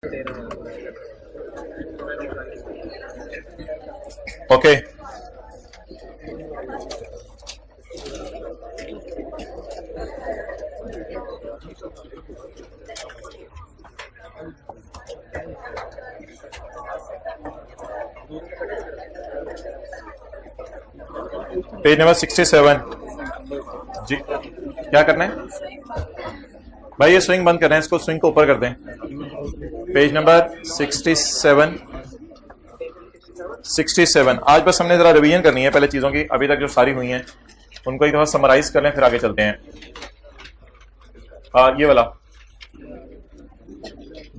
Okay page number 67 जी। क्या करना है भाई? ये स्विंग बंद कर रहे हैं, इसको स्विंग को ऊपर कर दें। पेज नंबर 67 आज बस हमने जरा रिवीजन करनी है पहले चीजों की, अभी तक जो सारी हुई हैं उनको एक दफा समराइज कर लें, फिर आगे चलते हैं। ये वाला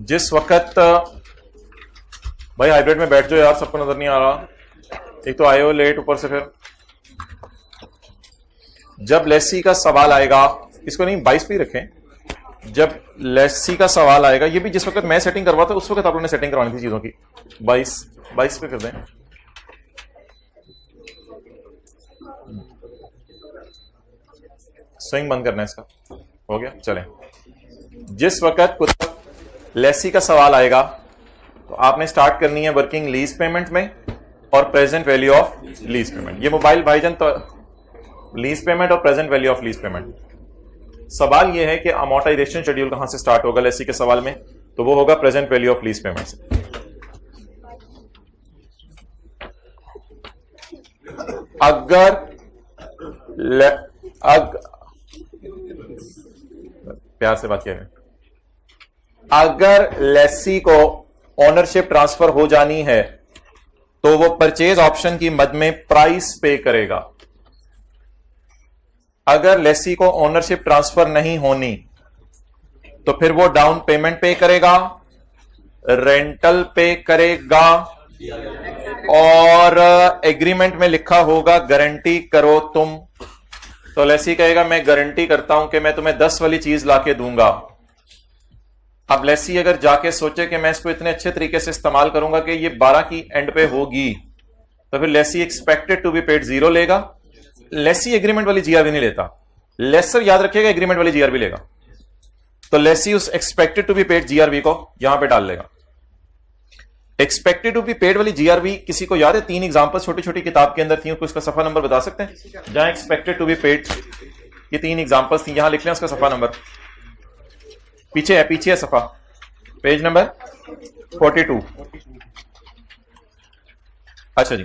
जिस वक्त भाई हाइब्रिड में बैठ जाओ यार, सबको नजर नहीं आ रहा। एक तो आए हो लेट, ऊपर से फिर जब लेसी का सवाल आएगा, इसको नहीं 22 पे ही रखें। जब लेसी का सवाल आएगा, ये भी जिस वक्त मैं सेटिंग करवाता उस वक्त आप लोगों ने सेटिंग करवानी थी चीजों की। 22 पे कर दें। स्विंग बंद करना है इसका, हो गया। चलें, जिस वक्त कुछ लेसी का सवाल आएगा तो आपने स्टार्ट करनी है वर्किंग लीज पेमेंट में और present value of lease payment. ये मोबाइल भाईजान तो लीज पेमेंट और present value of lease payment. सवाल यह है कि अमोर्टाइजेशन शेड्यूल कहां से स्टार्ट होगा लेसी के सवाल में, तो वो होगा present value of lease payment से। प्यार से बात किया, अगर लेसी को ओनरशिप ट्रांसफर हो जानी है तो वो परचेज ऑप्शन की मद में प्राइस पे करेगा। अगर लेसी को ओनरशिप ट्रांसफर नहीं होनी तो फिर वो डाउन पेमेंट पे करेगा, रेंटल पे करेगा, और एग्रीमेंट में लिखा होगा गारंटी करो तुम। तो लेसी कहेगा मैं गारंटी करता हूं कि मैं तुम्हें 10 वाली चीज लाके दूंगा। अब लेसी अगर जाके सोचे कि मैं इसको इतने अच्छे तरीके से इस्तेमाल करूंगा कि ये 12 की एंड पे होगी, तो फिर lessee expected to be paid 0 लेगा। लेसी एग्रीमेंट वाली जीआरबी नहीं लेता, लेसर याद रखिएगा एग्रीमेंट वाली जीआरबी लेगा। तो लेसी उस expected to be paid GRV को यहां पे डाल लेगा। एक्सपेक्टेड टू बी पेड वाली जीआरबी किसी को याद है? 3 एग्जांपल छोटी छोटी किताब के अंदर थी, उसका सफा नंबर बता सकते हैं? जहां एक्सपेक्टेड टू बी पेड ये 3 एग्जांपल्स थी, यहां लिख लें उसका सफा नंबर। पीछे है सफा, पेज नंबर 42। अच्छा जी,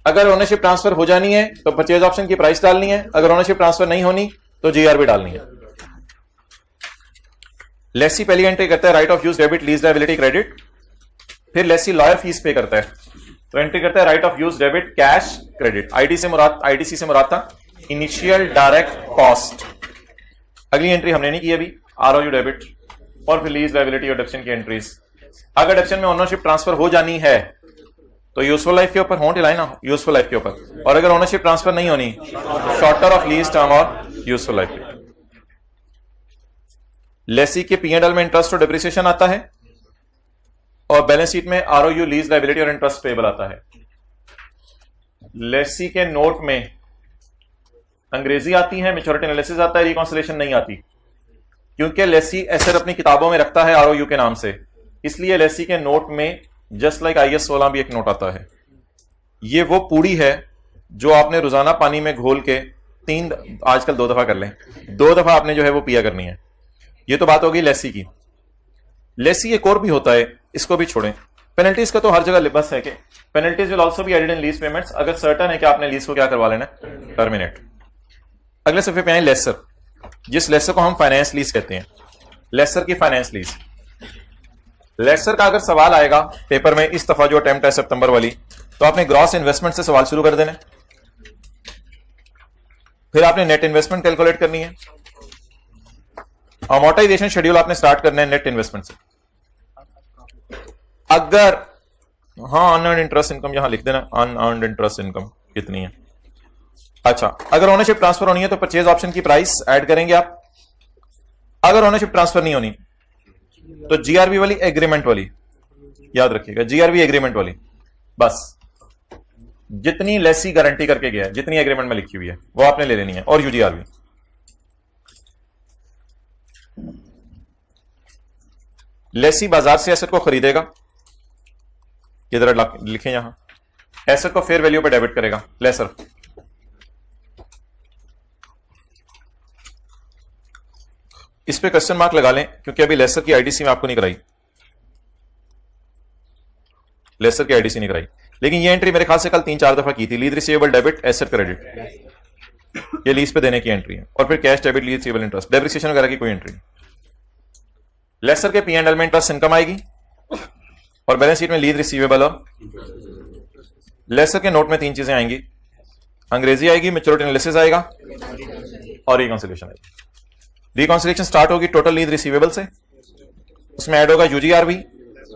अगर ओनरशिप ट्रांसफर हो जानी है तो परचेज ऑप्शन की प्राइस डालनी है, अगर ओनरशिप ट्रांसफर नहीं होनी तो जीआरबी डालनी है। लेसी पहली एंट्री करता है right of use debit lease liability credit, फिर लेसी लॉयर फीस पे करता है तो एंट्री करता है right of use debit cash credit. IDC से मुराद था इनिशियल डायरेक्ट कॉस्ट। अगली एंट्री हमने नहीं की अभी, आरओयू डेबिट, और फिर लीज लायबिलिटी और डेप्शन की एंट्रीज। अगर डेप्शन में ओनरशिप ट्रांसफर हो जानी है तो यूजफुल लाइफ के ऊपर होंठ हिलाए ना, यूजफुल लाइफ के ऊपर, और अगर ओनरशिप ट्रांसफर नहीं होनी शॉर्टर ऑफ लीज टर्म और यूजफुल लाइफ। लेसी के P&L में इंटरेस्ट और डिप्रिसिएशन आता है और बैलेंस शीट में आरओयू लीज लायबिलिटी और इंटरेस्ट पेबल आता है। लेसी के नोट में अंग्रेजी आती है, मैच्योरिटी एनालिसिस आता है, रिकॉन्सिलेशन नहीं आती, क्योंकि लेसी एसेट अपनी किताबों में रखता है आरओयू के नाम से, इसलिए लेसी के नोट में जस्ट लाइक IAS 16 भी एक नोट आता है। ये वो पूड़ी है जो आपने रोजाना पानी में घोल के आजकल 2 दफा कर लें, 2 दफा आपने जो है वो पिया करनी है। ये तो बात होगी लेसी की। लेसी एक और भी होता है, इसको भी छोड़ें। पेनल्टीज का तो हर जगह लिबस है कि penalties will also be added in lease payments अगर सर्टन है कि आपने लीज को क्या करवा लेना, टर्मिनेट। अगले सफे पे आए लेसर, जिस लेसर को हम फाइनेंस लीज कहते हैं। लेसर की फाइनेंस लीज, लेसर का अगर सवाल आएगा पेपर में, इस दफा जो अटेम्प्ट है सितंबर वाली, तो आपने ग्रॉस इन्वेस्टमेंट से सवाल शुरू कर देना, फिर आपने नेट इन्वेस्टमेंट कैलकुलेट करनी है, अमोर्टाइजेशन शेड्यूल आपने स्टार्ट करना है नेट इन्वेस्टमेंट से। अगर अनअर्न्ड इंटरेस्ट इनकम यहां लिख देना, अनअर्न्ड इंटरेस्ट इनकम कितनी है। अच्छा, अगर ओनरशिप ट्रांसफर होनी है तो परचेज ऑप्शन की प्राइस ऐड करेंगे आप। अगर ओनरशिप ट्रांसफर नहीं होनी तो जीआरबी वाली एग्रीमेंट वाली याद रखिएगा, जीआरबी एग्रीमेंट वाली, बस जितनी लेसी गारंटी करके गया है, जितनी एग्रीमेंट में लिखी हुई है वो आपने ले लेनी है, और यूजीआरबी। लेसी बाजार से एसेट को खरीदेगा, इधर लिखें यहां, एसेट को फेयर वैल्यू पे डेबिट करेगा लेसर। इस पे क्वेश्चन मार्क लगा लें क्योंकि अभी लेसर की आईडीसी में आपको नहीं कराई, लेसर की आईडीसी नहीं कराई, लेकिन ये एंट्री मेरे ख्याल से कल 3-4 दफा की थी, lease receivable debit asset credit, ये लीज पे देने की एंट्री है, और फिर cash debit lease receivable interest, depreciation वगैरह की कोई एंट्री नहीं। लेसर के P&L में इंटरेस्ट इनकम आएगी और बैलेंस शीट में लीज रिसीवेबल और लेसर के नोट में 3 चीजें आएंगी, अंग्रेजी आएगी, मैच्योरिटी एनालिसिस आएगा और रिकॉन्सिलिएशन आएगी। रिकॉन्सिलिएशन स्टार्ट होगी टोटल लीज रिसीवेबल से, उसमें ऐड होगा यूजीआरवी,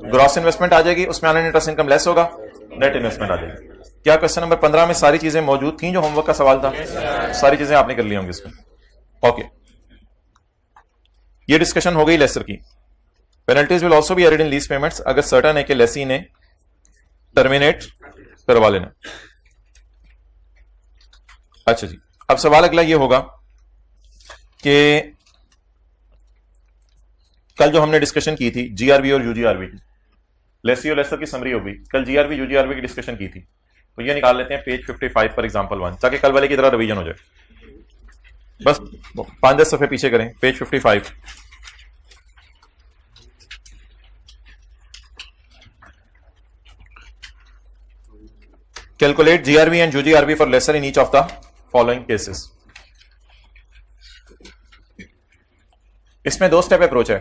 ग्रॉस इन्वेस्टमेंट आ जाएगी, उसमें अर्निंग इंटरेस्ट इनकम लेस होगा, नेट इन्वेस्टमेंट आ जाएगी। क्या क्वेश्चन नंबर 15 में सारी चीजें मौजूद थी जो होमवर्क का सवाल था? सारी चीजें आपने कर ली होंगी इसमें। ओके, ये डिस्कशन हो गई लेसर की। Penalties will also be added in lease payments, अगर सर्टन है कि लेसी ने टर्मिनेट करवा लेना। अच्छा जी, अब सवाल अगला ये होगा कि कल जो हमने डिस्कशन की थी जीआरबी और यूजीआरबी की, लेसी और लेसर की समरी होगी, कल जीआरबी यूजीआरबी की डिस्कशन की थी, तो ये निकाल लेते हैं पेज 55 पर एग्जांपल 1, ताकि कल वाले की तरह रिवीजन हो जाए। बस 5-10 सफे पीछे करें, page 55। Calculate GRB and UGRB for lessor in each of the following cases. इसमें 2 स्टेप अप्रोच है।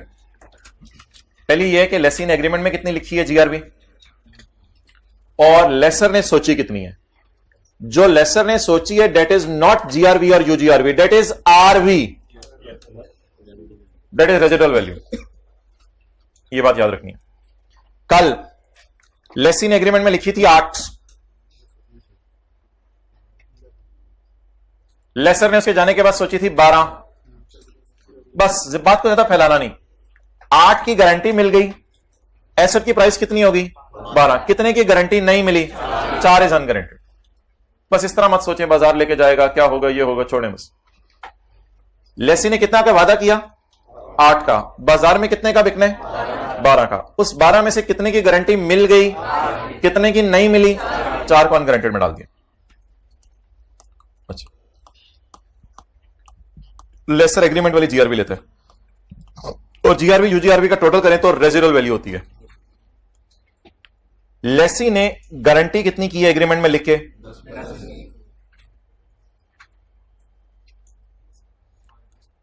पहली यह है कि लेसी ने एग्रीमेंट में कितनी लिखी है जीआरबी, और लेसर ने सोची कितनी है। जो लेसर ने सोची है डेट इज नॉट जीआरबी और UGRB, that is RV, that is residual value. यह बात याद रखनी है। कल लेसी ने एग्रीमेंट में लिखी थी 8, लेसर ने उसके जाने के बाद सोची थी 12। बस बात को ज्यादा फैलाना नहीं। 8 की गारंटी मिल गई, एसेट की प्राइस कितनी होगी 12, कितने की गारंटी नहीं मिली 4 इज अनगारंटेड। बस इस तरह मत सोचें बाजार लेके जाएगा, क्या होगा, ये होगा, छोड़ें बस। लेसी ने कितना का वादा किया 8 का, बाजार में कितने का बिकने 12 का, उस 12 में से कितने की गारंटी मिल गई, कितने की नहीं मिली, 4 को अनगारंटेड में डाल दिया। अच्छा, लेसर एग्रीमेंट वाली जीआरबी लेते हैं और जीआरबी यूजीआरबी का टोटल करें तो रेजिडुअल वैल्यू होती है। लेसी ने गारंटी कितनी की है एग्रीमेंट में लिख के 10।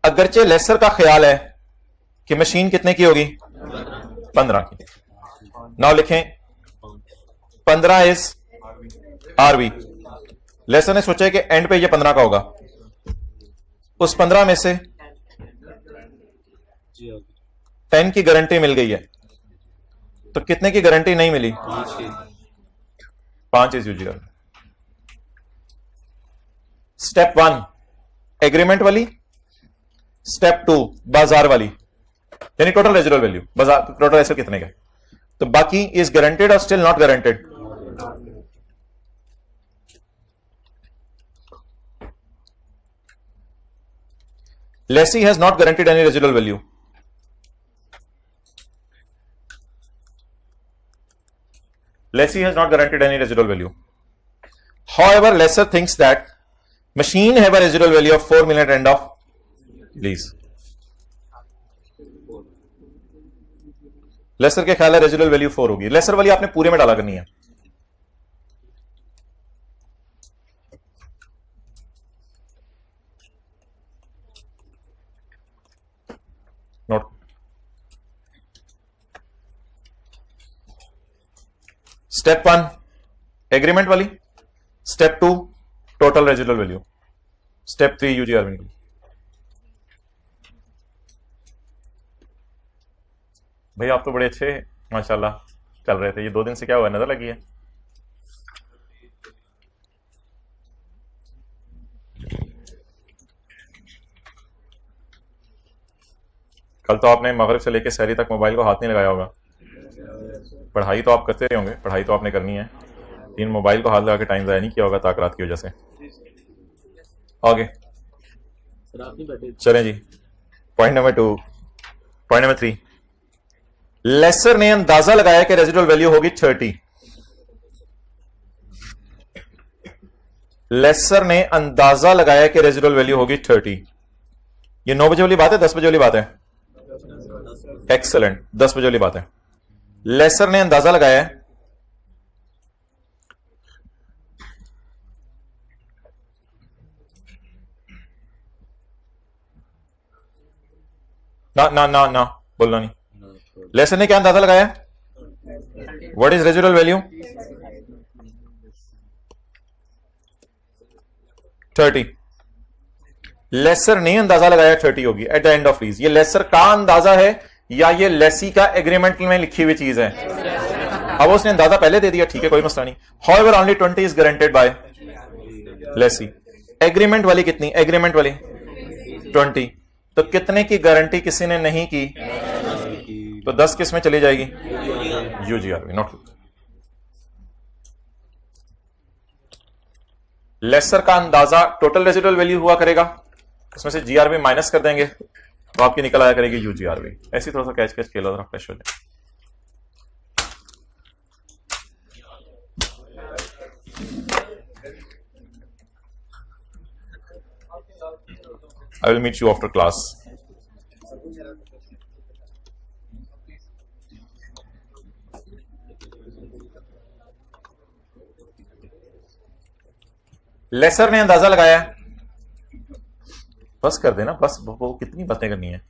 अगरचे लेसर का ख्याल है कि मशीन कितने की होगी 15 की, नाउ लिखें 15 इज आरवी। लेसर ने सोचा कि एंड पे ये 15 का होगा, उस 15 में से 10 की गारंटी मिल गई है, तो कितने की गारंटी नहीं मिली 5 इज यूजीआर। स्टेप 1 एग्रीमेंट वाली, स्टेप 2 बाजार वाली, यानी टोटल रेजिडुअल वैल्यू, बाजार टोटल एसेट कितने का, तो बाकी इज गारंटेड और still not guaranteed. Lessee has not guaranteed any residual value. Lessee has not guaranteed any residual value. However, lessor thinks that machine have a residual value of 4 million at end of lease. Lessor के ख्याल है residual value 4 होगी। Laser वाली आपने पूरे में डाला करनी है। नोट, स्टेप 1 एग्रीमेंट वाली, step 2 total residual value, step 3 UGR. भैया आप तो बड़े अच्छे माशाल्लाह चल रहे थे, ये 2 दिन से क्या हुआ, नजर लगी है? कल तो आपने मगरिब से लेकर सहरी तक मोबाइल को हाथ नहीं लगाया होगा। पढ़ाई तो आप करते रहे होंगे, पढ़ाई तो आपने करनी है, लेकिन मोबाइल को हाथ लगा के टाइम ज़ाया नहीं किया होगा ताकरात की वजह से। आगे चलें जी, point number 2, point number 3। Lessor ने अंदाजा लगाया कि रेजिडुअल वैल्यू होगी 30। लेसर ने अंदाजा लगाया कि रेजिडुअल वैल्यू होगी 30। ये 9 बजे वाली बात है, 10 बजे वाली बात है? एक्सेलेंट, 10 बजे वाली बात है। लेसर ने अंदाजा लगाया है ना ना ना ना बोलना नहीं। लेसर ने क्या अंदाजा लगाया? What is residual value? 30। Lessor ने अंदाजा लगाया 30 होगी at the end of lease. ये लेसर का अंदाजा है या ये लेसी का एग्रीमेंट में लिखी हुई चीज है? अब उसने अंदाजा पहले दे दिया, ठीक है, कोई मसला नहीं। However only 20 is guaranteed by lessee. Agreement वाली कितनी? एग्रीमेंट वाली 20। तो कितने की गारंटी किसी ने नहीं की? तो 10 किस में चली जाएगी? UGRV, not. लेसर का अंदाजा टोटल रेजिडुअल वैल्यू हुआ करेगा, उसमें से जीआरवी माइनस कर देंगे तो आपकी निकल आया करेगी यूजीआरवी। ऐसी थोड़ा सा कैच कैच खेलो, जरा फ्रेश हो जाए। I will meet you after class. Lessor ने अंदाजा लगाया, बस कर देना, बस वो कितनी बातें करनी है।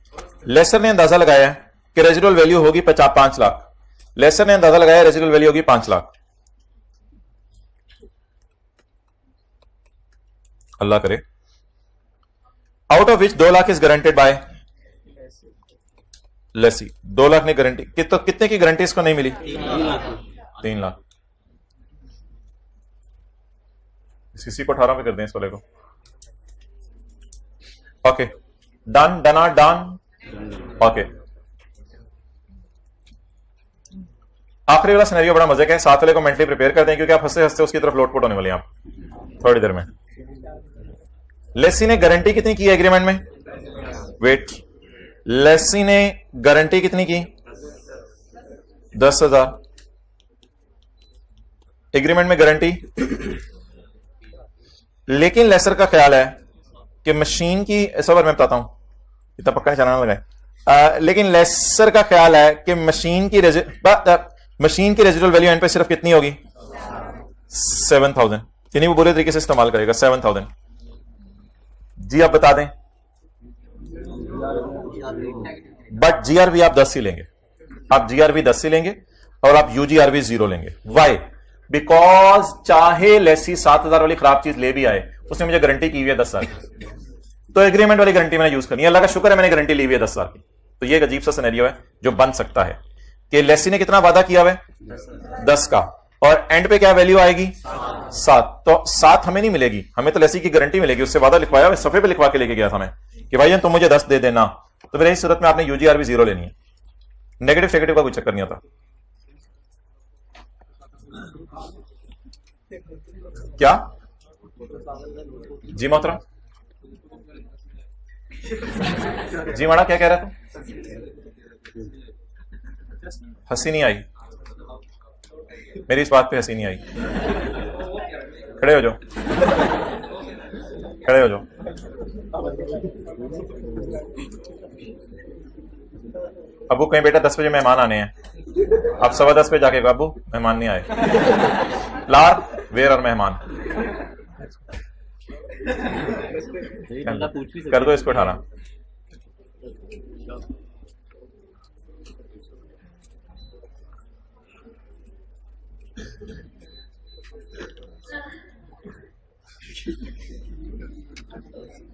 लेसर ने अंदाजा लगाया कि रेजिडुअल वैल्यू होगी 5 लाख। लेसर ने अंदाजा लगाया रेजिडुअल वैल्यू होगी 5 लाख। अल्लाह करे। Out of which 2 lakh is guaranteed by lessee. 2 lakh ने गारंटी, तो कितने की गारंटी इसको नहीं मिली? 3 लाख। सीसी को 18 पे कर दें इस वाले को। ओके, डन, डना, डन। ओके, आखिरी वाला सिनेरियो बड़ा मजे का है, साथ वाले को मेंटली प्रिपेयर कर दें क्योंकि आप हंसते हंसते उसकी तरफ लोटपोट होने वाले हैं आप थोड़ी देर में। लेसी ने गारंटी कितनी की एग्रीमेंट में? वेट, लेसी ने गारंटी कितनी की? 10,000। एग्रीमेंट में गारंटी। लेकिन लेसर का ख्याल है कि मशीन की, ऐसा बार मैं बताता हूं, इतना पक्का नहीं चलाना लगाए। लेकिन लेसर का ख्याल है कि मशीन की रेजिडुअल वैल्यू एंड पे सिर्फ कितनी होगी? 7,000। यानी वो बुरे तरीके से इस्तेमाल करेगा 7,000। जी आप बता दें। बट जीआरवी आप 10 ही लेंगे, आप जीआरवी 10 ही लेंगे और आप यूजीआरवी 0 लेंगे। वाई? बिकॉज चाहे लेसी 7,000 वाली खराब चीज ले भी आए, उसने मुझे गारंटी की हुई है 10 साल की, तो एग्रीमेंट वाली गारंटी मैंने यूज करनी है। अल्लाह का शुक्र है मैंने गारंटी ली हुई है 10 साल की। तो ये एक अजीब सा सिनेरियो है जो बन सकता है कि लेसी ने कितना वादा किया हुआ है? 10 का, और एंड पे क्या वैल्यू आएगी? 7। तो 7 हमें नहीं मिलेगी, हमें तो लेसी की गारंटी मिलेगी। उससे वादा लिखवाया, सफे पे लिखवा के लेके गया था मैं कि भाई तुम मुझे 10 दे देना। तो मेरी सूरत में आपने यूजीआरवी 0 लेनी है। नेगेटिव सेगेटिव का कोई चक्कर नहीं आता। क्या जी मोहतरम? जी माड़ा क्या कह रहा तू? हंसी नहीं आई मेरी इस बात पे, हंसी नहीं आई। खड़े हो जाओ, खड़े हो जाओ। अबू कहीं बेटा 10 बजे मेहमान आने हैं, अब 10:15 पे जाके अबू मेहमान नहीं आए। लार वेयर और मेहमान कर दो इसको 18।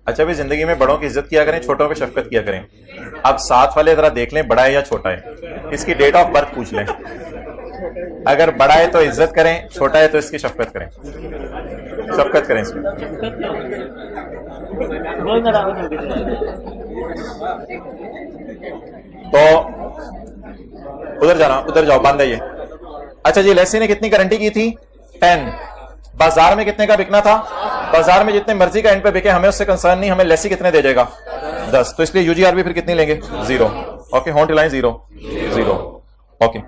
अच्छा भी जिंदगी में बड़ों की इज्जत किया करें, छोटों पे शफकत किया करें। अब साथ वाले जरा देख लें बड़ा है या छोटा है, इसकी डेट ऑफ बर्थ पूछ लें। अगर बड़ा है तो इज्जत करें, छोटा है तो इसकी शफकत करें, शफकत करें इसमें। तो उधर जाना, उधर जाओ, बंद है ये। अच्छा जी, लेसी ने कितनी गारंटी की थी? 10। बाजार में कितने का बिकना था? बाजार में जितने मर्जी का एंड पे बिके हमें उससे कंसर्न नहीं, हमें लेसी कितने दे देगा? 10। तो इसलिए यूजीआरवी फिर कितनी लेंगे? 0। Okay, haunt line 0 0। Okay.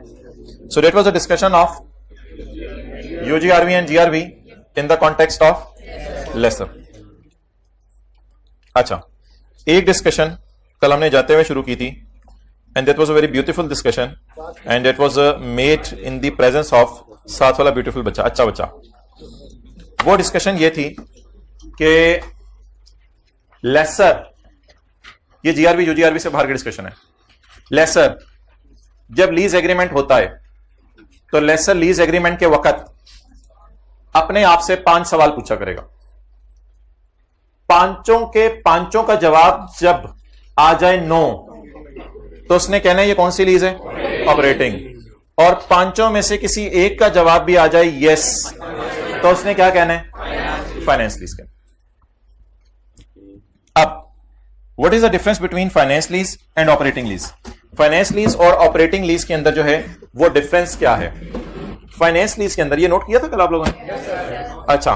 So that was a discussion of UGRV and GRV in the context of lesser. अच्छा, एक डिस्कशन कल हमने जाते हुए शुरू की थी, and that was a very beautiful discussion, and it was made in the presence of साथ वाला ब्यूटीफुल बच्चा, अच्छा बच्चा. वो डिस्कशन ये थी कि लेसर, ये जीआरबी यूजीआरबी से बाहर की डिस्कशन है. लेसर जब लीज एग्रीमेंट होता है तो लेसर लीज एग्रीमेंट के वक्त अपने आप से 5 सवाल पूछा करेगा. पांचों का जवाब जब आ जाए नो, तो उसने कहना है ये कौन सी लीज है, ऑपरेटिंग. और 5 में से किसी एक का जवाब भी आ जाए यस, तो उसने क्या कहना है, फाइनेंस लीज कहना. अब what is the difference between finance lease and operating lease. Finance lease और ऑपरेटिंग लीज के अंदर जो है वो डिफरेंस क्या है. फाइनेंस लीज के अंदर, ये नोट किया था कल आप लोगों ने? अच्छा,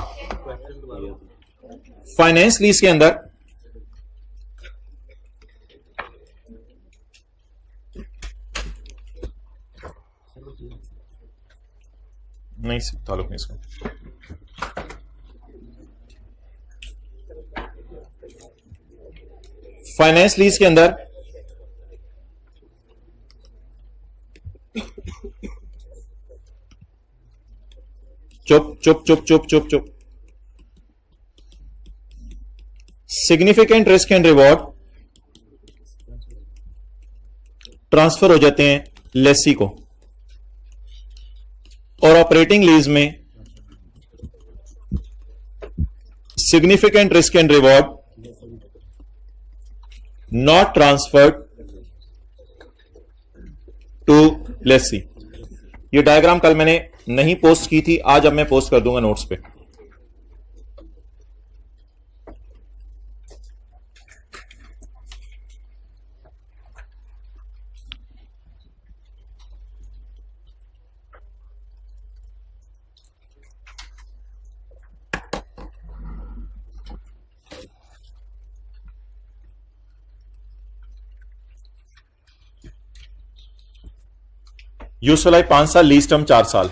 फाइनेंस लीज के अंदर नहीं, ताल्लुक नहीं इसका. फाइनेंस लीज के अंदर चुप चुप चुप चुप चुप चुप significant risk and reward transfer हो जाते हैं लेसी को, और ऑपरेटिंग लीज में significant risk and reward not transferred to lessee. ये डायग्राम कल मैंने नहीं पोस्ट की थी, आज अब मैं पोस्ट कर दूंगा नोट्स पे. यूजफुल लाइफ 5 साल, लीज टर्म 4 साल.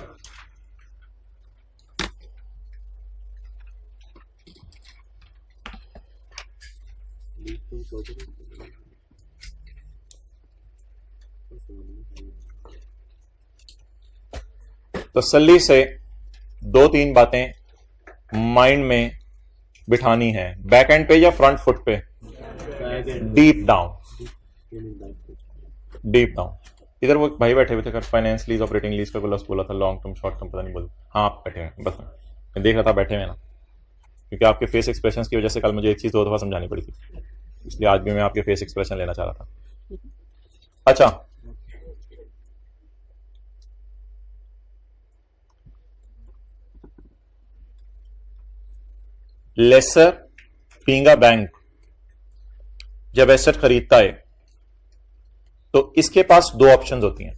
तसल्ली से 2-3 बातें माइंड में बिठानी है. बैक एंड पे या फ्रंट फुट पे? Deep down, deep down. इधर वो भाई बैठे हुए थे, फाइनेंस लीज ऑपरेटिंग लीज का लफ्ज़ बोला था, लॉन्ग टर्म शॉर्ट टर्म पता नहीं बोल. हाँ आप बैठे हैं, बस मैं देख रहा था बैठे हुए ना, क्योंकि आपके फेस एक्सप्रेशंस की वजह से कल मुझे एक चीज़ 2 दफ़ा समझानी पड़ी थी, इसलिए आज भी मैं आपके फेस एक्सप्रेशन लेना चाह रहा था. अच्छा, लेसर बीइंग अ बैंक जब एसेट खरीदता है तो इसके पास 2 ऑप्शंस होती हैं.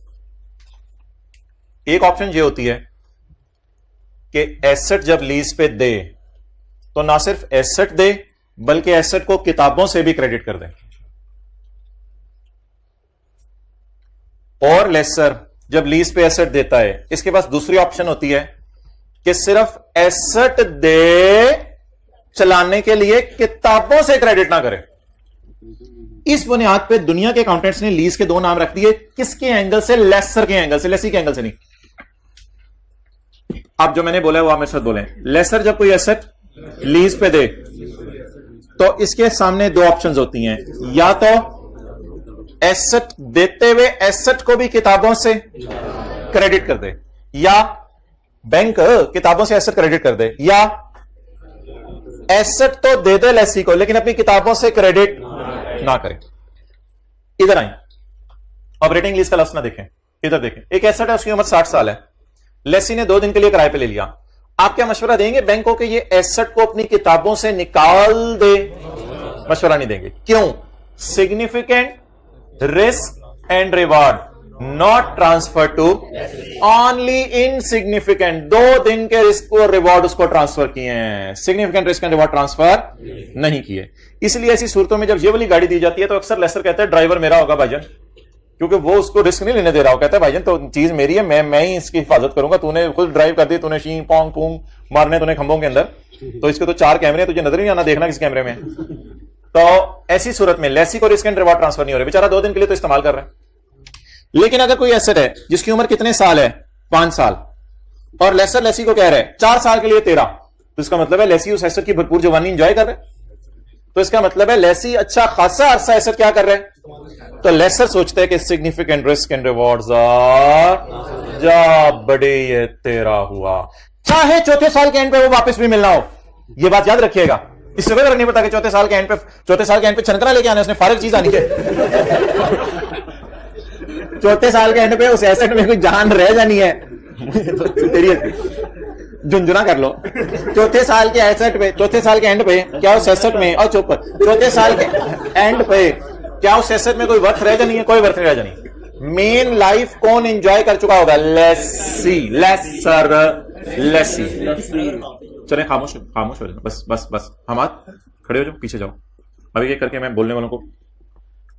एक ऑप्शन ये होती है कि एसेट जब लीज पे दे तो ना सिर्फ एसेट दे बल्कि एसेट को किताबों से भी क्रेडिट कर दे. और लेसर जब लीज पे एसेट देता है, इसके पास दूसरी ऑप्शन होती है कि सिर्फ एसेट दे, चलाने के लिए किताबों से क्रेडिट ना करे. इस बुनियाद पे दुनिया के अकाउंटेंट्स ने लीज के 2 नाम रख दिए. किसके एंगल से? लेसर के एंगल से, लेसी के एंगल से नहीं. आप जो मैंने बोला है वो आप मेरे साथ बोलें. लेसर जब कोई एसेट लीज पे दे तो इसके सामने 2 ऑप्शंस होती हैं. या तो एसेट देते हुए एसेट को भी किताबों से क्रेडिट कर दे, या बैंक किताबों से एसेट क्रेडिट कर दे, या एसेट तो दे दे लेसी को लेकिन अपनी किताबों से क्रेडिट ना करें. इधर आए, ऑपरेटिंग लीज का लफ्ज़ ना देखें, इधर देखें. एक एसेट है, उसकी उम्र 60 साल है, लेसी ने 2 दिन के लिए किराए पे ले लिया. आप क्या मशवरा देंगे बैंक को कि ये एसेट को अपनी किताबों से निकाल दे? मशवरा नहीं देंगे. क्यों? Significant risk and reward not transfer to only insignificant. 2 दिन के रिस्क और रिवॉर्ड उसको ट्रांसफर किए हैं, significant risk and reward transfer नहीं किए. इसलिए ऐसी सूरतों में जब ये वाली गाड़ी दी जाती है तो अक्सर लेसर कहता है ड्राइवर मेरा होगा भाईजान, क्योंकि वो उसको रिस्क नहीं लेने दे रहा हो, कहता है भाईजान तो चीज मेरी है, मैं ही इसकी हिफाजत करूंगा, तूने खुद ड्राइव कर दी, तूने शी पोंग पूंग मारने तूने खंभों के अंदर, तो इसके तो 4 कैमरे हैं, तुझे नजर नहीं आना, देखना किस कैमरे में। तो ऐसी सूरत में लेसी को रिस्क एंड रिवॉर्ड ट्रांसफर नहीं हो रहा, बेचारा 2 दिन के लिए तो इस्तेमाल कर रहा है। लेकिन अगर कोई एसेट है जिसकी उम्र कितने साल है, 5 साल, और लेसर लेसी को कह रहा है 4 साल के लिए 13, तो इसका मतलब है लेसी उस एसेट की भरपूर जवानी एंजॉय कर रहे हैं, तो इसका मतलब है लेसी अच्छा खासा अरसा एसेट क्या कर रहे हैं। तो लेसर सोचता है कि significant risk and rewards are, जा बड़े ये तेरा हुआ, चाहे चौथे साल के एंड पे वो वापस भी मिलना हो। ये बात याद रखिएगा, इससे कोई फर्क नहीं पड़ता कि चौथे साल के एंड पे छनकरा लेके आना, उसने फारिग चीज आनी है। चौथे साल के एंड पे उस एसेट में कोई जान रह जानी है, तेरी झुंझुना कर लो। चौथे साल के एसेट पे, चौथे साल के एंड पे क्या उस एसेट में, और चुप, चौथे साल के एंड पे क्या उस एसेट में कोई वर्थ रह जानी है, कोई वर्थ नहीं रह जानी। मेन लाइफ कौन एंजॉय कर चुका होगा, लेसी, लेसर लेसी। चले खामोश खामोश हो जाओ, बस बस बस, हम आप खड़े हो जाओ, पीछे जाओ, अभी ये करके मैं बोलने वालों को।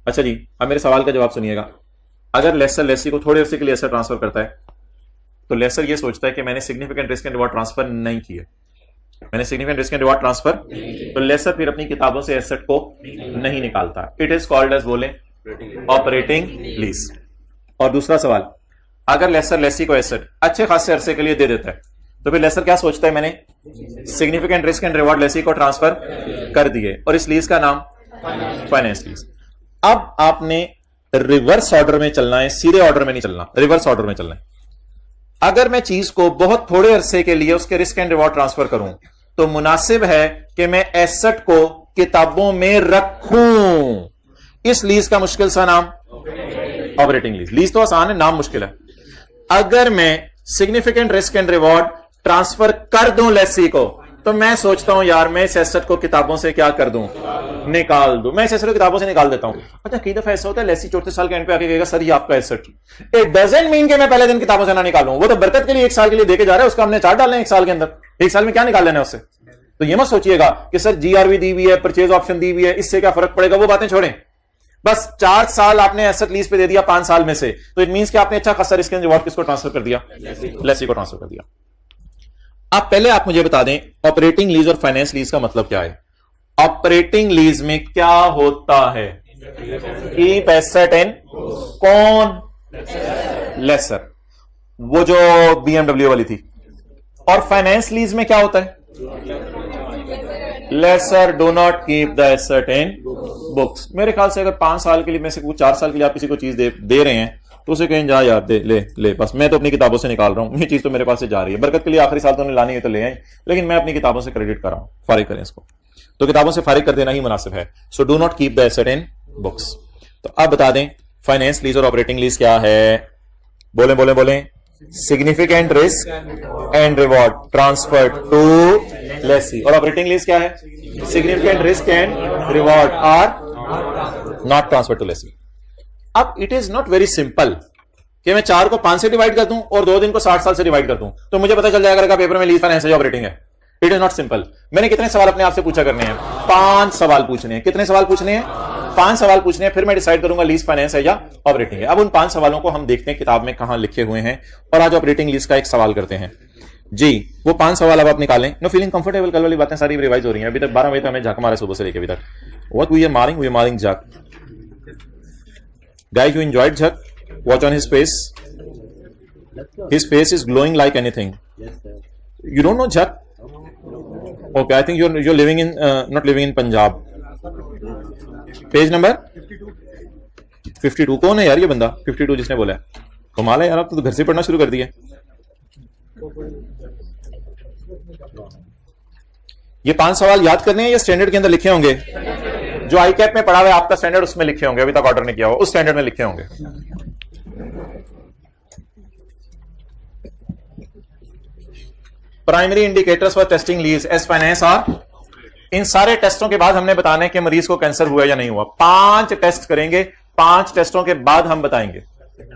अच्छा जी, अब मेरे सवाल का जवाब सुनिएगा। अगर लेसर लेसी को थोड़े अरसे के लिए एसेट ट्रांसफर करता है, तो लेसर ये सोचता है कि मैंने significant risk and reward transfer नहीं किया, मैंने significant risk and reward transfer, तो लेसर फिर अपनी किताबों से एसेट को नहीं निकालता। इट इज कॉल्ड एज, बोले, ऑपरेटिंग लीज। और दूसरा सवाल, अगर लेसर लेसी को एसेट अच्छे खासे अरसे के लिए दे देता है, तो फिर लेसर क्या सोचता है, मैंने significant risk and reward lessee को ट्रांसफर कर दिए, और इस लीज का नाम फाइनेंस लीज। अब आपने रिवर्स ऑर्डर में चलना है, सीधे ऑर्डर में नहीं चलना, रिवर्स ऑर्डर में चलना है। अगर मैं चीज को बहुत थोड़े अरसे के लिए उसके रिस्क एंड रिवॉर्ड ट्रांसफर करूं, तो मुनासिब है कि मैं एसेट को किताबों में रखूं। इस लीज का मुश्किल सा नाम ऑपरेटिंग लीज। लीज तो आसान है, नाम मुश्किल है। अगर मैं significant risk and reward transfer कर दूं लेसी को, तो मैं सोचता हूं यार मैं इस एसेट को किताबों से क्या कर दूं, निकाल दूं। मैं इस एसेट को किताबों से निकाल देता हूं। अच्छा, कई दफा ऐसा होता है लेसी चौथे साल के एंड पे आके कहेगा सर ये आपका एसेट, इट डजंट मीन कि मैं पहले दिन किताबों से ना निकालूं। वो तो बरकत के लिए 1 साल के लिए देके जा रहा है, उसका हमने चार्ट डालना है 1 साल के अंदर, 1 साल में क्या निकाल लेना है उससे। तो ये मत सोचिएगा कि सर जीआरवी दी हुई है, परचेज ऑप्शन दी हुई है, इससे क्या फर्क पड़ेगा, वो बातें छोड़ें। बस 4 साल आपने एसेट लीज पे दे दिया 5 साल में से, तो इट मींस कि आपने अच्छा खासा रिस्क एंड रिवॉर्ड किसको ट्रांसफर कर दिया, लेसी को ट्रांसफर कर दिया। अब पहले आप मुझे बता दें ऑपरेटिंग लीज और फाइनेंस लीज का मतलब क्या है। ऑपरेटिंग लीज में क्या होता है, कीप एसेट इन, कौन, लेसर, वो जो बीएमडब्ल्यू वाली थी। और फाइनेंस लीज में क्या होता है, lessor do not keep the asset in books. मेरे ख्याल से अगर 5 साल के लिए में से 4 साल के लिए आप किसी को चीज दे रहे हैं, तो उसे कहें जा यार दे ले, बस मैं तो अपनी किताबों से निकाल रहा हूं, ये चीज तो मेरे पास से जा रही है, बरकत के लिए आखिरी साल तो लानी है तो ले आए, लेकिन मैं अपनी किताबों से क्रेडिट कर रहा हूं, फारिग करें इसको। तो किताबों से फारिग कर देना ही मुनासिब है। So do not keep the asset in books. तो अब बता दें फाइनेंस लीज और ऑपरेटिंग लीज क्या है, बोले बोले बोले। Significant risk and reward transfer to lessee. और ऑपरेटिंग लीज क्या है, significant risk and reward are not transfer to lessee. अब it is not very simple कि मैं 4 को 5 से डिवाइड कर दूं और 2 दिन को 60 साल से डिवाइड कर दूं तो मुझे पता चल जाएगा पेपर में लीज फाइनेंस है ऑपरेटिंग है। It is not simple. मैंने कितने सवाल अपने आप से पूछा करने हैं, 5 सवाल पूछने हैं। कितने सवाल पूछने हैं, 5 सवाल पूछने हैं, फिर मैं डिसाइड करूंगा लीज फाइनेंस है या ऑपरेटिंग है। अब उन 5 सवालों को हम देखते हैं किताब में कहां लिखे हुए हैं, और आज ऑपरेटिंग लीज का एक सवाल करते हैं जी। वो 5 सवाल अब आप निकालें। नो फीलिंग कंफर्टेबल, कल वाली बातें सारी रिवाइज हो रही हैं। अभी तक 12 बजे तक हमें झक मारा सुबह से लेकर अभी तक। व्हाट वी आर मारिंग झक। Guys, you enjoyed Jhak? Watch on his face. His face is glowing like anything. Yes, sir. You don't know Jhak? Okay, I think you're living in not living in Punjab. Page number 52. कौन है यार ये बंदा 52 जिसने बोला है? कमाल है यार, आप तो घर से पढ़ना शुरू कर दिया। ये 5 सवाल याद करने हैं या स्टैंडर्ड के अंदर लिखे होंगे? जो आई कैप में पढ़ा हुआ है आपका स्टैंडर्ड, उसमें लिखे होंगे, अभी तक ऑर्डर नहीं किया हुआ, उस स्टैंडर्ड में लिखे होंगे। Primary indicators for testing lease as finance are. इन सारे टेस्टों के बाद हमने बताना है कि मरीज को कैंसर हुआ या नहीं हुआ। 5 टेस्ट करेंगे, 5 टेस्टों के बाद हम बताएंगे।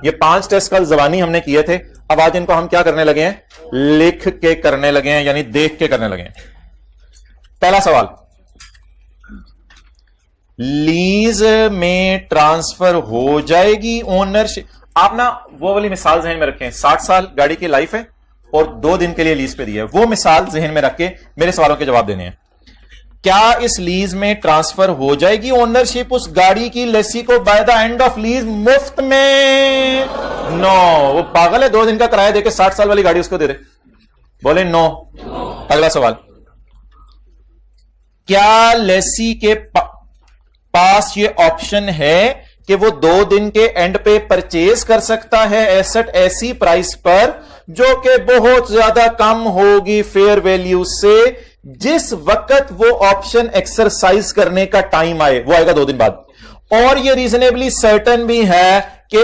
ये 5 टेस्ट कल जबानी हमने किए थे, अब आज इनको हम क्या करने लगे हैं, लिख के करने लगे हैं, यानी देख के करने लगे हैं। पहला सवाल, लीज में ट्रांसफर हो जाएगी ओनरशिप। आप ना वो वाली मिसाल जहन में रखें, 60 साल गाड़ी की लाइफ है और 2 दिन के लिए लीज पे दी है, वो मिसाल जहन में रख के मेरे सवालों के जवाब देने हैं। क्या इस लीज में ट्रांसफर हो जाएगी ओनरशिप उस गाड़ी की लेसी को by the end of lease मुफ्त में? नो, वो पागल है, 2 दिन का किराया देके 60 साल वाली गाड़ी उसको दे दे? बोले नो। अगला सवाल, क्या लेसी के पास ये ऑप्शन है कि वो 2 दिन के एंड पे परचेज कर सकता है एसेट ऐसी प्राइस पर जो कि बहुत ज्यादा कम होगी फेयर वैल्यू से, जिस वक्त वो ऑप्शन एक्सरसाइज करने का टाइम आए, वो आएगा 2 दिन बाद, और ये रीजनेबली सर्टन भी है कि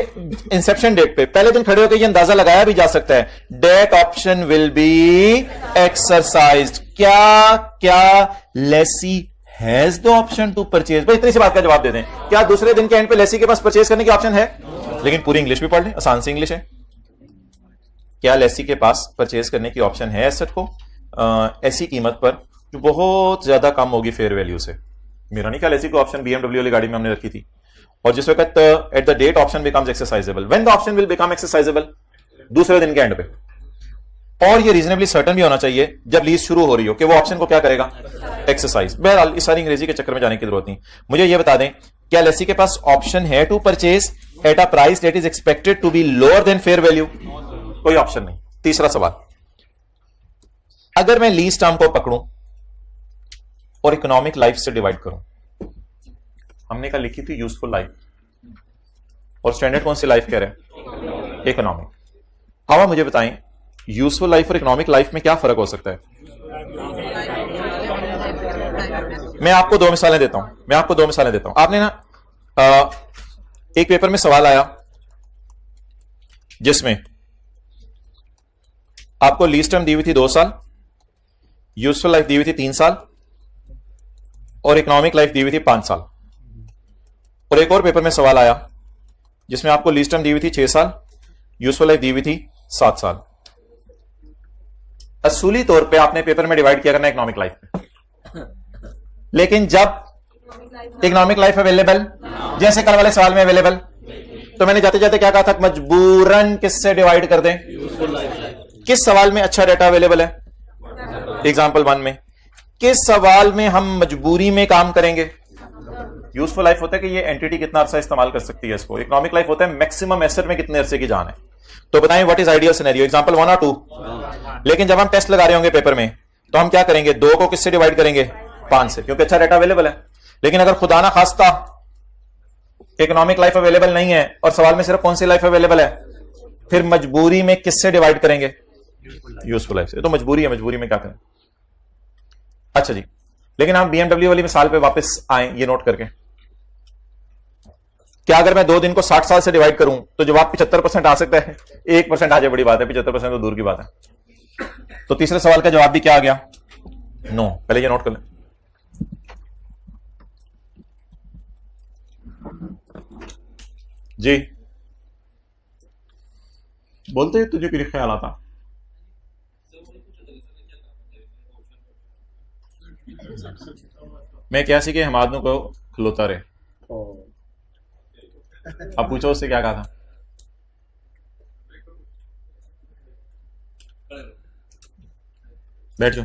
इंसेप्शन डेट पे पहले दिन खड़े होकर ये अंदाजा लगाया भी जा सकता है, that option will be exercised. क्या lessee has the option to purchase? भाई इतनी सी बात का जवाब दे दें, क्या दूसरे दिन के एंड पे लेसी के पास परचेज करने की ऑप्शन है? लेकिन पूरी इंग्लिश भी पढ़ लें, आसान सी इंग्लिश है। क्या लेसी के पास परचेज करने की ऑप्शन है एसेट को ऐसी कीमत पर जो बहुत ज्यादा कम होगी फेयर वैल्यू से? मेरा नहीं ख्याल ऐसी कोई ऑप्शन BMW वाली गाड़ी में हमने रखी थी। और जिस वक्त at the date option becomes exercisable, when the option will become exercisable? दूसरे दिन के एंड पे। और ये रीजनेबली सर्टन भी होना चाहिए जब लीज शुरू हो रही हो कि वो ऑप्शन को क्या करेगा, एक्सरसाइज। बहरहाल इस सारी अंग्रेजी के चक्कर में जाने की जरूरत नहीं, मुझे ये बता दें, क्या लेसी के पास ऑप्शन है to purchase at a price that is expected to be lower than fair value? कोई ऑप्शन नहीं। तीसरा सवाल, अगर मैं लीज टर्म को पकड़ूं और इकोनॉमिक लाइफ से डिवाइड करूं, हमने कहा लिखी थी यूजफुल लाइफ, और स्टैंडर्ड कौन सी लाइफ कह रहे हैं, इकोनॉमिक। अब मुझे बताएं यूजफुल लाइफ और इकोनॉमिक लाइफ में क्या फर्क हो सकता है? मैं आपको 2 मिसालें देता हूं, आपने ना एक पेपर में सवाल आया जिसमें आपको लीज टर्म दी हुई थी 2 साल, यूजफुल लाइफ दी हुई थी 3 साल, और इकोनॉमिक लाइफ दी हुई थी 5 साल। और एक और पेपर में सवाल आया जिसमें आपको लीज टर्म दी हुई थी 6 साल, यूजफुल लाइफ दी हुई थी 7 साल। असूली तौर पे आपने पेपर में डिवाइड किया करना इकोनॉमिक लाइफ में, लेकिन जब इकोनॉमिक लाइफ अवेलेबल, जैसे कल वाले सवाल में अवेलेबल, तो मैंने जाते जाते क्या कहा था, मजबूरन किससे डिवाइड कर दें? किस सवाल में अच्छा डाटा अवेलेबल है? एग्जाम्पल 1 में। किस सवाल में हम मजबूरी में काम करेंगे? यूजफुल लाइफ होता है कि ये एंटिटी कितना अरसा इस्तेमाल कर सकती है इसको, इकोनॉमिक लाइफ होता है मैक्सिमम एसेट में कितने अरसे की जान है। तो बताएं what is ideal scenario, example 1 और 2। लेकिन जब हम टेस्ट लगा रहे होंगे पेपर में, तो हम क्या करेंगे, 2 को किससे डिवाइड करेंगे? 5 से, क्योंकि अच्छा डाटा अवेलेबल है। लेकिन अगर खुदा ना खास्ता इकोनॉमिक लाइफ अवेलेबल नहीं है और सवाल में सिर्फ कौन सी लाइफ अवेलेबल है, फिर मजबूरी में किससे डिवाइड करेंगे? यूजफुल लाइफ से। तो मजबूरी है, मजबूरी में क्या करें? अच्छा जी, लेकिन हम BMW वाली मिसाल पे वापस आए, ये नोट करके, क्या अगर मैं 2 दिन को 60 साल से डिवाइड करूं तो जवाब 75% आ सकता है? 1% आ जाए बड़ी बात है, 75% तो दूर की बात है। तो तीसरे सवाल का जवाब भी क्या आ गया? नो। पहले ये नोट कर लें। जी बोलते तुझे क्यों ख्याल आता? मैं क्या सी के हम आदमी को खिलौता रहे। अब पूछो उससे क्या कहा था? बैठ जाओ।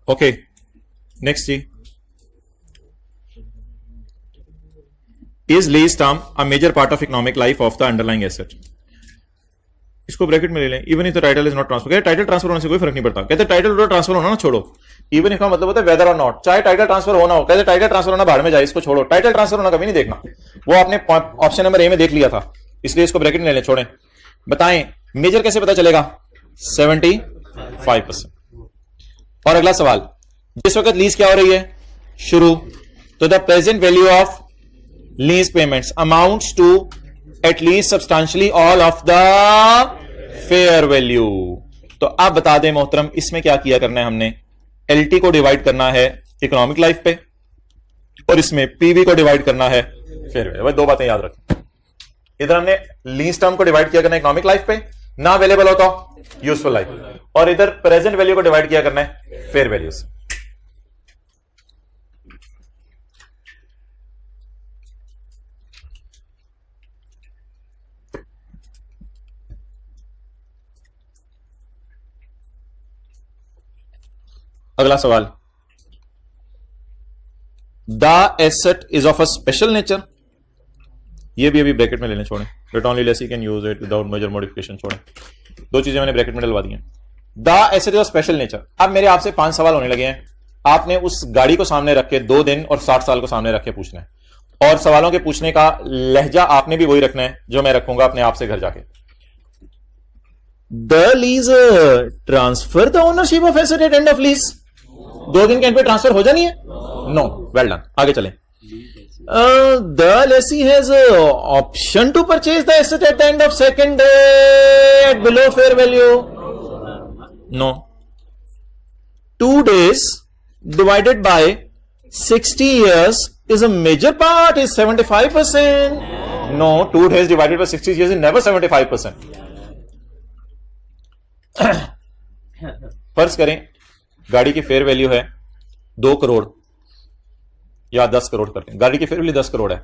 ओके नेक्स्ट जी, is lease term a major part of economic life of the underlying asset? इसको ब्रैकेट में ले लें, even if the title is not transfer. Title transfer होने से कोई फर्क नहीं पड़ता, कहते टाइटल ट्रांसफर होना ना छोड़ो, इवन इफ का मतलब होता है वेदर और नॉट, चाहे टाइटल ट्रांसफर होना हो, कहते टाइटल ट्रांसफर होना भाड़ में जाए, इसको छोड़ो, टाइटल ट्रांसफर होना कभी नहीं देखना। वो आपने ऑप्शन नंबर ए में देख लिया था, इसलिए इसको ब्रैकेट में ले लें, छोड़ें। बताएं मेजर कैसे पता चलेगा? 75%। और अगला सवाल, जिस वक्त लीज क्या हो रही है? शुरू, तो the present value of lease payments amounts to at least substantially all of the fair value. तो अब बता दें मोहतरम, इसमें क्या किया करना है हमने? एलटी को डिवाइड करना है इकोनॉमिक लाइफ पे, और इसमें पीवी को डिवाइड करना है फेयर वैल्यू। 2 बातें याद रखें, इधर हमने लीज टर्म को डिवाइड किया करना इकोनॉमिक लाइफ पे, ना अवेलेबल हो तो यूजफुल लाइफ, और इधर प्रेजेंट वैल्यू को डिवाइड किया करना है फेयर वैल्यू से। अगला सवाल, the asset is of a special nature, ये भी अभी ब्रैकेट में लेने छोड़ें, but only lessee can use it without major modification, छोड़ें, दो चीजें मैंने ब्रैकेट में डलवा दी हैं। The asset is of special nature. अब मेरे आपसे 5 सवाल होने लगे हैं, आपने उस गाड़ी को सामने रख के 2 दिन और 60 साल को सामने रख के पूछना है, और सवालों के पूछने का लहजा आपने भी वही रखना है जो मैं रखूंगा अपने आप से घर जाके। The lease transfer the ownership of asset eight and of lease, 2 दिन के एंड पे ट्रांसफर हो जानी है? नो, वेल डन, आगे चलें। The lessee has option to purchase the asset at the end of second day at below fair value. No. 2 days divided by 60 years is a major part, is 75%. No, 2 days divided by 60 years is never 75%. फर्ज करें गाड़ी की fair value है 2 करोड़ या 10 करोड़ करते हैं, गाड़ी की फेयर वैल्यू 10 करोड़ है,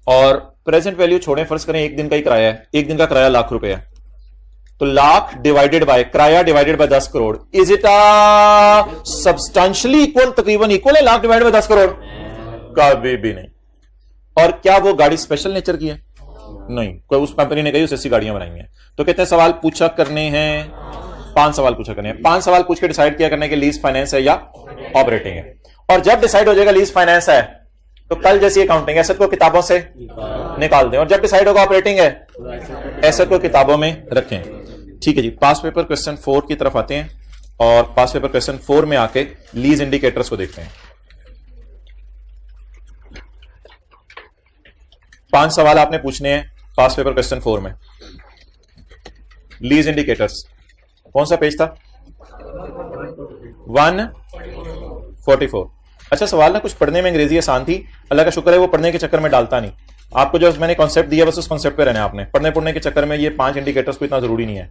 और प्रेजेंट वैल्यू छोड़ें, फर्ज करें 1 दिन का ही किराया है, 1 दिन का किराया लाख रुपए है, तो लाख डिवाइडेड बाय किराया divided by 10 crore, is it a substantially equal, तकरीबन इक्वल है लाख डिवाइडेड बाय 10 करोड़? कभी भी नहीं। और क्या वो गाड़ी स्पेशल नेचर की है? नहीं, कोई उस कंपनी ने कही उस ऐसी गाड़ियां बनाई हैं। तो कितने सवाल पूछा करने हैं? 5 सवाल पूछा करने हैं। 5 सवाल पूछ के डिसाइड किया करने के लीज फाइनेंस है या ऑपरेटिंग है, और जब डिसाइड हो जाएगा लीज फाइनेंस है तो कल जैसी अकाउंटिंग एसेट को किताबों से निकाल दें, और जब डिसाइड होगा ऑपरेटिंग है एसेट को किताबों में रखें। ठीक है जी, पास पेपर क्वेश्चन 4 की तरफ आते हैं, और पास पेपर क्वेश्चन 4 में आके लीज इंडिकेटर्स को देखते हैं। 5 सवाल आपने पूछने हैं पास पेपर क्वेश्चन 4 में। लीज इंडिकेटर्स कौन सा पेज था? 144। अच्छा, सवाल ना कुछ पढ़ने में अंग्रेजी आसान थी, अल्लाह का शुक्र है वो पढ़ने के चक्कर में डालता नहीं। आपको जो मैंने कॉन्सेप्ट दिया बस उस कॉन्सेप्ट पे रहना है आपने, पढ़ने पढ़ने के चक्कर में ये 5 इंडिकेटर्स को इतना जरूरी नहीं है।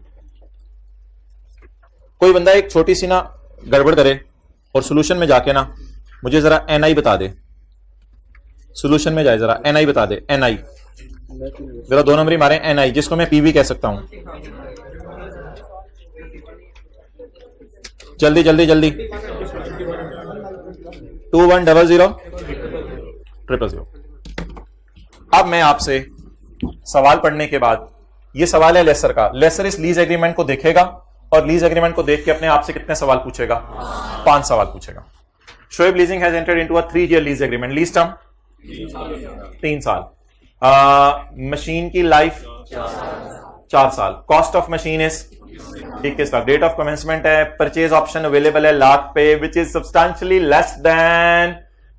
कोई बंदा एक छोटी सी ना गड़बड़ करे और सोल्यूशन में जाके ना मुझे जरा एनआई बता दे, सोल्यूशन में जाए जरा एनआई बता दे, एनआई जरा 2 नंबरी मारे, एनआई जिसको मैं पीवी कह सकता हूं, जल्दी जल्दी जल्दी। 21000000। अब मैं आपसे सवाल पढ़ने के बाद, ये सवाल है लेसर का, लेसर इस लीज एग्रीमेंट को देखेगा और लीज एग्रीमेंट को देख के अपने आप से कितने सवाल पूछेगा? 5 सवाल पूछेगा। Shoaib leasing has entered into a 3-year lease agreement, lease term 3 साल, मशीन की लाइफ 4 साल, cost of machine is 21 lakh, date of commencement है, परचेज ऑप्शन अवेलेबल है लाख पे, which is substantially less than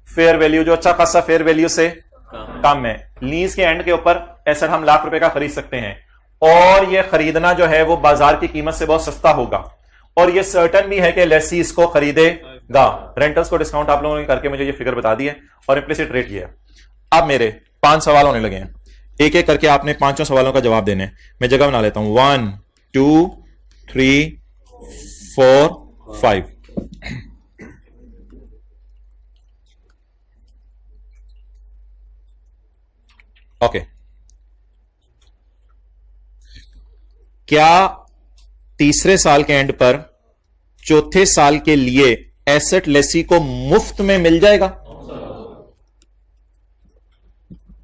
fair value, जो अच्छा खासा फेयर वैल्यू से कम है। लीज के एंड के ऊपर एसेट हम लाख रुपए का खरीद सकते हैं, और ये खरीदना जो है वो बाजार की कीमत से बहुत सस्ता होगा, और ये सर्टन भी है कि लेसी इसको खरीदेगा। रेंटल्स को डिस्काउंट आप लोगों ने करके मुझे ये फिगर बता दी है, और इंप्लिसिट रेट ये है। अब मेरे 5 सवाल होने लगे हैं, एक एक करके आपने 5 सवालों का जवाब देने। मैं जगह बना लेता हूं, 1 2 3 4 5। ओके, क्या तीसरे साल के एंड पर चौथे साल के लिए एसेट लेसी को मुफ्त में मिल जाएगा?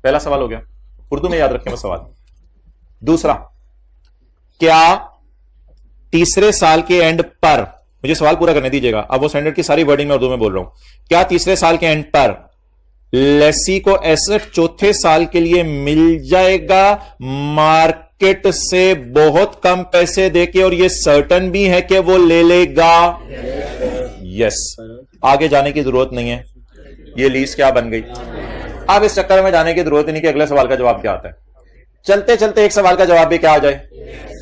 पहला सवाल हो गया, उर्दू में याद रखें वो सवाल। दूसरा, क्या तीसरे साल के एंड पर, मुझे सवाल पूरा करने दीजिएगा, अब वो स्टैंडर्ड की सारी वर्डिंग में उर्दू में बोल रहा हूं, क्या तीसरे साल के एंड पर लेसी को एसेट चौथे साल के लिए मिल जाएगा मार्केट से बहुत कम पैसे देके, और ये सर्टन भी है कि वो ले लेगा? यस। आगे जाने की जरूरत नहीं है, ये लीज क्या बन गई। अब इस चक्कर में जाने की जरूरत नहीं कि अगले सवाल का जवाब क्या आता है, चलते चलते एक सवाल का जवाब भी क्या आ जाए।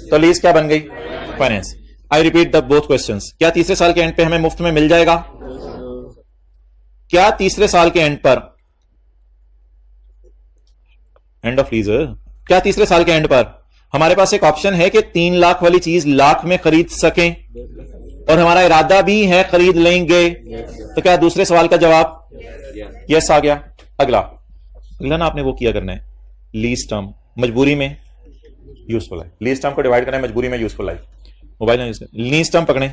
तो लीज क्या बन गई? Finance. I repeat the both questions. क्या तीसरे साल के एंड पे हमें मुफ्त में मिल जाएगा? क्या तीसरे साल के एंड पर, एंड ऑफ लीज, क्या तीसरे साल के एंड पर हमारे पास एक ऑप्शन है कि 3 लाख वाली चीज लाख में खरीद सकें, और हमारा इरादा भी है खरीद लेंगे। तो क्या दूसरे सवाल का जवाब यस आ गया? अगला ना आपने वो किया करना है, लीज टर्म मजबूरी में यूजफुल है। लीज टर्म को डिवाइड करना है मजबूरी में यूजफुल है। मोबाइल लीज टर्म पकड़े,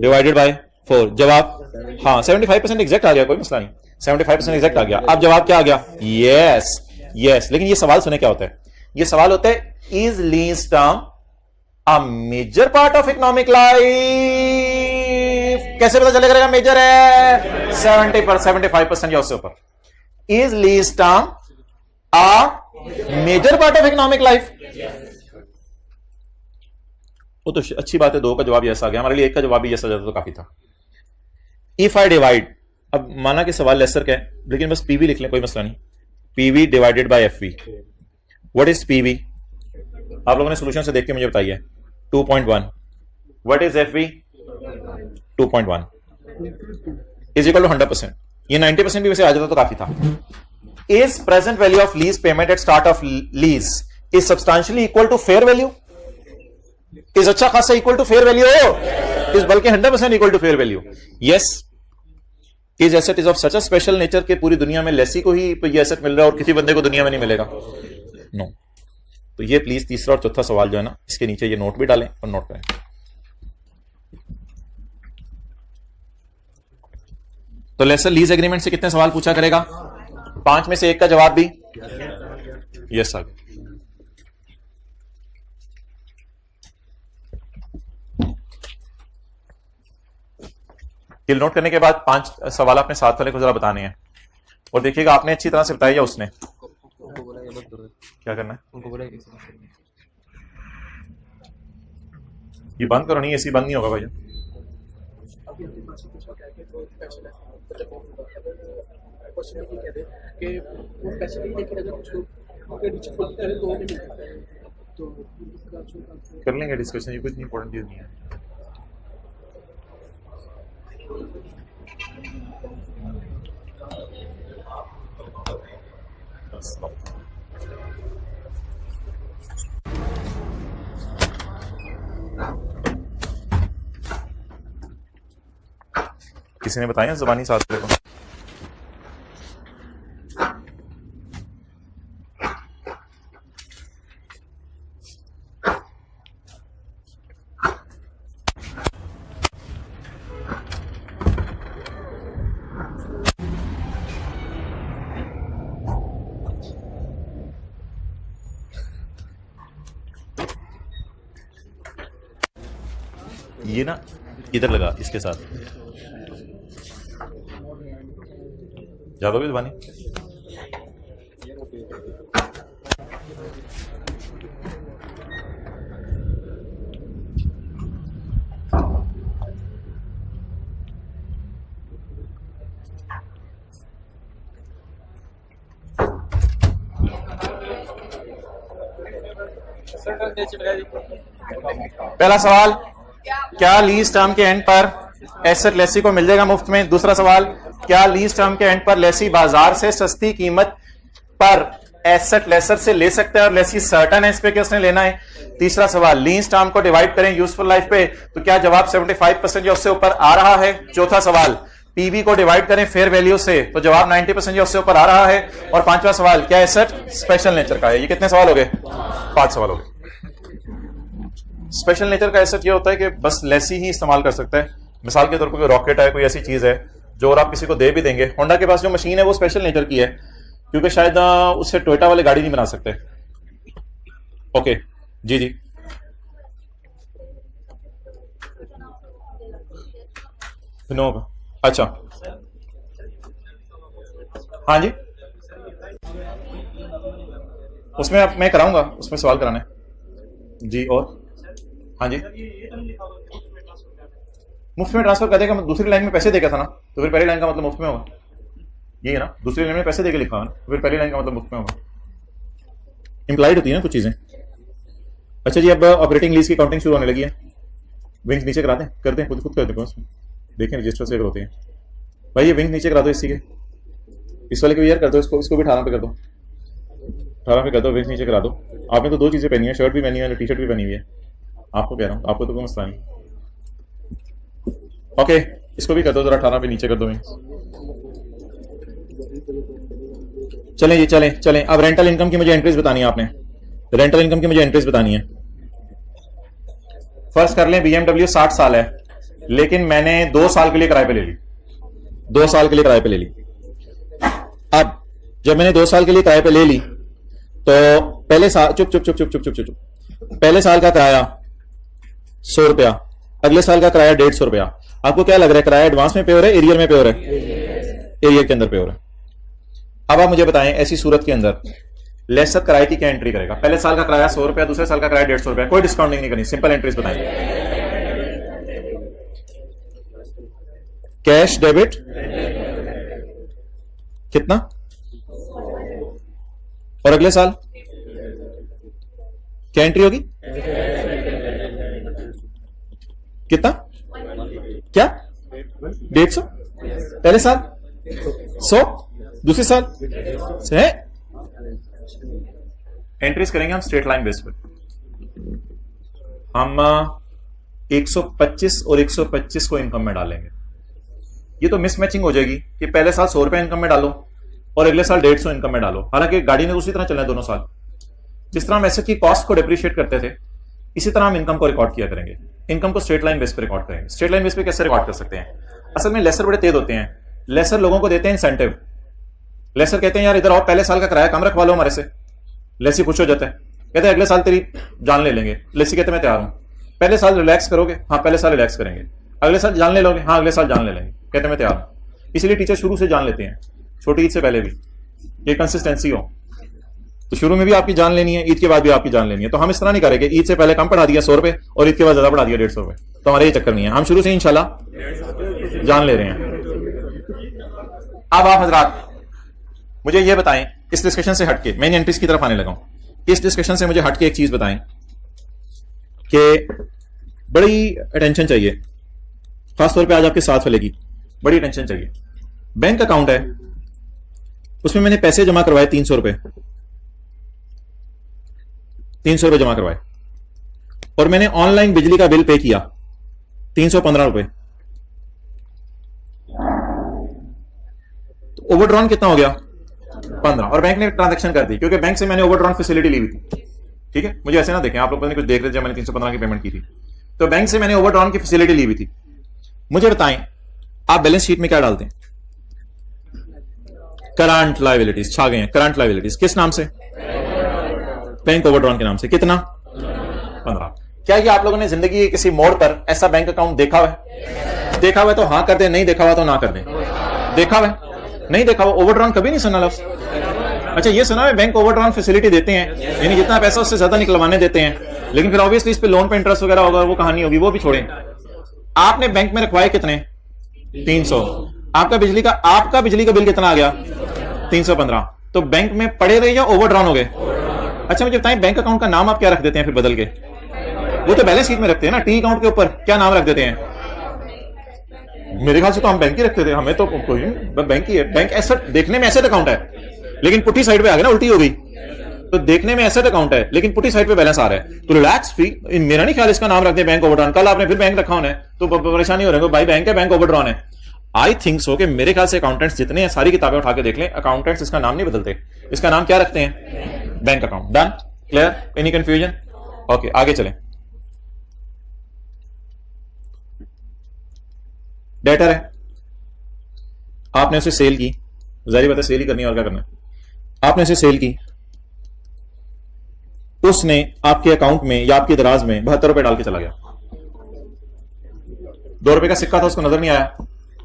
डिवाइडेड बाय 4, जवाब हाँ 75% एग्जैक्ट आ गया, कोई मसला नहीं, 75% एग्जैक्ट आ गया। अब जवाब क्या आ गया? Yes yes. लेकिन ये सवाल सुने क्या होता है, ये सवाल होता है is lease term a major part of economic life? कैसे पता चलेगा मेजर है? 75% या उससे ऊपर। Is lease term a major part of economic life? वो तो अच्छी बात है, 2 का जवाब यस आ गया, हमारे लिए 1 का जवाब भी यस आ जाता तो काफी था। इफ आई डिवाइड, अब माना कि सवाल लेसर का है लेकिन बस पीवी लिख लें, कोई मसला नहीं। PV divided by FV, what is PV? आप लोगों ने सोल्यूशन से देख के मुझे बताइए। 2.1। What is FV? 2.1 is equal to 100%। ये 90% भी वैसे आ जाता तो काफी था। Is present value of lease payment at start of lease is substantially equal to fair value? Is अच्छा खासा equal to fair value? Is बल्कि 100% equal to fair value? Yes. Is asset is of such a special nature के पूरी दुनिया में लेसी को ही ये asset मिल रहा है और किसी बंदे को दुनिया में नहीं मिलेगा? नो। तो ये प्लीज तीसरा और चौथा सवाल जो है ना, इसके नीचे ये नोट भी डालें और नोट करें। तो लेसर लीज एग्रीमेंट से कितने सवाल पूछा करेगा? 5 में से 1 का जवाब भी यस आ गया। नोट करने के बाद 5 सवाल अपने साथ वाले को जरा बताने हैं, और देखिएगा आपने अच्छी तरह से बताया या उसने? क्या करना है? ये बंद करो, नहीं ऐसी बंद नहीं होगा भैया। कर लेंगे डिस्कशन, ये कुछ इंपॉर्टेंट चीज नहीं है। किसी ने बताया ज़बानी साथ को? ये ना इधर लगा, इसके साथ जादोगे ज़बानी। पहला सवाल, क्या लीज टर्म के एंड पर एसेट लेसी को मिल जाएगा मुफ्त में? दूसरा सवाल, क्या लीज टर्म के एंड पर लेसी बाजार से सस्ती कीमत पर एसेट लेसर से ले सकता है और लेसी सर्टन है इस पे कि उसने लेना है? तीसरा सवाल, लीज टर्म को डिवाइड करें यूजफुल लाइफ पे, तो क्या जवाब 75% या उससे ऊपर आ रहा है? चौथा सवाल, पीवी को डिवाइड करें फेयर वैल्यू से, तो जवाब 90% या उससे ऊपर आ रहा है? और पांचवा सवाल, क्या एसेट स्पेशल नेचर का है? ये कितने सवाल हो गए? 5 सवाल हो गए। स्पेशल नेचर का एसेट ये होता है कि बस लेसी ही इस्तेमाल कर सकता है। मिसाल के तौर पर कोई रॉकेट है, कोई ऐसी चीज है जो और आप किसी को दे भी देंगे। होंडा के पास जो मशीन है वो स्पेशल नेचर की है, क्योंकि शायद उससे टोयोटा वाले गाड़ी नहीं बना सकते। ओके जी जी, नो, अच्छा हाँ जी, उसमें मैं कराऊंगा, उसमें सवाल कराने जी। और हाँ जी, मुफ्त में ट्रांसफर कर देगा, दूसरी लाइन में पैसे देगा था ना, तो फिर पहली लाइन का मतलब मुफ्त में होगा, ये है ना। दूसरी लाइन में पैसे देके लिखा है, फिर पहली लाइन का मतलब मुफ्त में होगा। इंप्लाइड होती है ना कुछ चीजें। अच्छा जी, अब ऑपरेटिंग लीज की काउंटिंग शुरू होने लगी है। विंग्स नीचे करा दें, कर दें, खुद कर दें, देखें रजिस्टर से अगर होते हैं भाई। ये विंग नीचे करा दो इसी के, इस वाले को यार कर दो, इसको भी 18 पे कर दो। 18 पे कर दो, वेस्ट नीचे करा दो। आपने तो 2 चीज़ें पहनी है, शर्ट भी पहनी है, टी शर्ट भी पहनी हुई है। आपको कह रहा हूँ, आपको तो कोई मसला नहीं। ओके, इसको भी कर दो जरा, 18 पे नीचे कर दो। चलें जी, चलें चलें। अब रेंटल इनकम की मुझे एंट्रीज बतानी है आपने, रेंटल इनकम की मुझे एंट्रीज बतानी है। फर्स्ट कर लें BMW 60 साल है, लेकिन मैंने 2 साल के लिए किराए पे ले ली, 2 साल के लिए किराए पे ले ली। अब जब मैंने 2 साल के लिए किराए पे ले ली तो पहले साल चुप चुप चुप चुप चुप चुप चुप पहले साल का किराया 100 रुपया, अगले साल का किराया 150 रुपया। आपको क्या लग रहा है, किराया एडवांस में पे हो रहा है, एरियर में पे हो रहा है? एरियर के अंदर पे हो रहा है। अब आप मुझे बताएं, ऐसी सूरत के अंदर लेसर किराए की क्या एंट्री करेगा? पहले साल का किराया 100 रुपया, दूसरे साल का किराया 150 रुपया, कोई डिस्काउंटिंग नहीं करनी, सिंपल एंट्रीज बताएं। कैश डेबिट कितना, और अगले साल क्या एंट्री होगी? कितना, क्या 150? पहले साल 100, दूसरे साल है। एंट्रीज करेंगे हम स्ट्रेट लाइन बेस पर। हम 125 और 125 को इनकम में डालेंगे। ये तो मिसमैचिंग हो जाएगी कि पहले साल 100 रुपए इनकम में डालो और अगले साल 150 इनकम में डालो। हालांकि गाड़ी ने उसी तरह चलना है दोनों साल। जिस तरह हम एसेट की कॉस्ट को डिप्रिशिएट करते थे, इसी तरह हम इनकम को रिकॉर्ड किया करेंगे। इनकम को स्ट्रेट लाइन बेस पर रिकॉर्ड करेंगे। स्ट्रेट लाइन बेस पे कैसे रिकॉर्ड कर सकते हैं? असल में लेसर बड़े तेज होते हैं। लेसर लोगों को देते हैं इंसेंटिव। लेसर कहते हैं यार इधर आओ, पहले साल का किराया कम रखवा लो हमारे से। लेसी खुश हो जाता है, कहते हैं अगले साल तेरी जान ले लेंगे। लेसी कहते मैं तैयार हूं। पहले साल रिलैक्स करोगे? हाँ पहले साल रिलैक्स करेंगे। अगले साल जान ले लोगे? हाँ अगले साल जान ले लेंगे। कहते मैं तैयार हूं। इसलिए टीचर शुरू से जान लेते हैं, छोटी ईद से पहले भी, ये कंसिस्टेंसी हो। तो शुरू में भी आपकी जान लेनी है, ईद के बाद भी आपकी जान लेनी है। तो हम इस तरह नहीं करेंगे ईद से पहले कम पढ़ा दिया 100 रुपए और ईद के बाद ज्यादा पढ़ा दिया 150 रुपए। तो हमारे ये चक्कर नहीं है, हम शुरू से इंशाल्लाह जान ले रहे हैं। अब आप हजरात मुझे ये बताएं, इस डिस्कशन से हटके मेन एंट्रीज की तरफ आने लगा हूं। इस डिस्कशन से मुझे हटके एक चीज बताएं कि बड़ी अटेंशन चाहिए, खासतौर पे आज आपके साथ वाले की बड़ी अटेंशन चाहिए। बैंक अकाउंट है, उसमें मैंने पैसे जमा करवाए 300 रुपए, 300 रुपए जमा करवाए, और मैंने ऑनलाइन बिजली का बिल पे किया 315 रुपए। तो ओवरड्रॉन कितना हो गया? 15। और बैंक ने ट्रांजैक्शन कर दी, क्योंकि बैंक से मैंने ओवरड्रॉन फैसिलिटी ली हुई थी। ठीक है, मुझे ऐसे ना देखें, आप लोग कुछ देख रहे थे, मैंने 315 की पेमेंट की थी, तो बैंक से मैंने ओवरड्रॉन की फैसिलिटी ली हुई थी। मुझे बताएं, आप बैलेंस शीट में क्या डालते हैं? करंट लायबिलिटीज छा गए हैं। करंट लायबिलिटीज किस नाम से? बैंक ओवरड्रॉन के नाम से। कितना? 15। क्या ये आप लोगों ने जिंदगी के किसी मोड़ पर ऐसा बैंक अकाउंट देखा हुआ है? देखा हुआ है तो हाँ कर दे, नहीं देखा हुआ तो ना कर दे। देखा हुआ है? नहीं देखा हुआ, ओवरड्रॉन कभी नहीं सुना लफ्ज? अच्छा ये सुना है बैंक ओवरड्रॉन फैसिलिटी देते हैं, यानी जितना पैसा उससे ज्यादा निकलवाने देते हैं, लेकिन फिर ऑब्वियसली इस पे लोन पे इंटरेस्ट वगैरह होगा, वो कहानी होगी, वो भी छोड़ें। आपने बैंक में रखवाए कितने? 300। आपका बिजली का बिल कितना आ गया? 315। तो बैंक में पड़े रहे या ओवरड्रॉन हो गए? अच्छा मुझे बताएं, बैंक अकाउंट का नाम आप क्या रख देते हैं फिर बदल के? वो तो बैलेंस शीट में रखते हैं ना, टी अकाउंट के ऊपर क्या नाम रख देते हैं? मेरे ख्याल से तो हम बैंक ही रखते थे, हमें तो कोई बैंक ही है। बैंक एसेट, देखने में एसेट अकाउंट है, लेकिन पुट्टी साइड पे आ गया ना, उल्टी हो गई। तो देखने में एसेट अकाउंट है, लेकिन पुट्टी साइड पे बैलेंस आ रहा है। तो रिलैक्स फ्री, मेरा नहीं ख्याल इसका नाम रख दे बैंक ओवरड्रॉन। कल आपने फिर बैंक रखा होना है तो परेशानी हो रही है, भाई बैंक है, बैंक ओवरड्रॉन है। आई थिंक सो कि मेरे ख्याल से अकाउंटेंट्स जितने हैं, सारी किताबें उठा के देख लें, अकाउंटेंट्स इसका नाम नहीं बदलते, इसका नाम क्या रखते हैं? Bank account. Done? Clear? Any confusion? Okay आगे चलें। डेटर है, आपने उसे सेल की, जाहिर बात है सेल ही करनी है, और क्या करना है। आपने उसे सेल की, उसने आपके अकाउंट में या आपके दराज में 72 रुपए डाल के चला गया। 2 रुपए का सिक्का था, उसको नजर नहीं आया,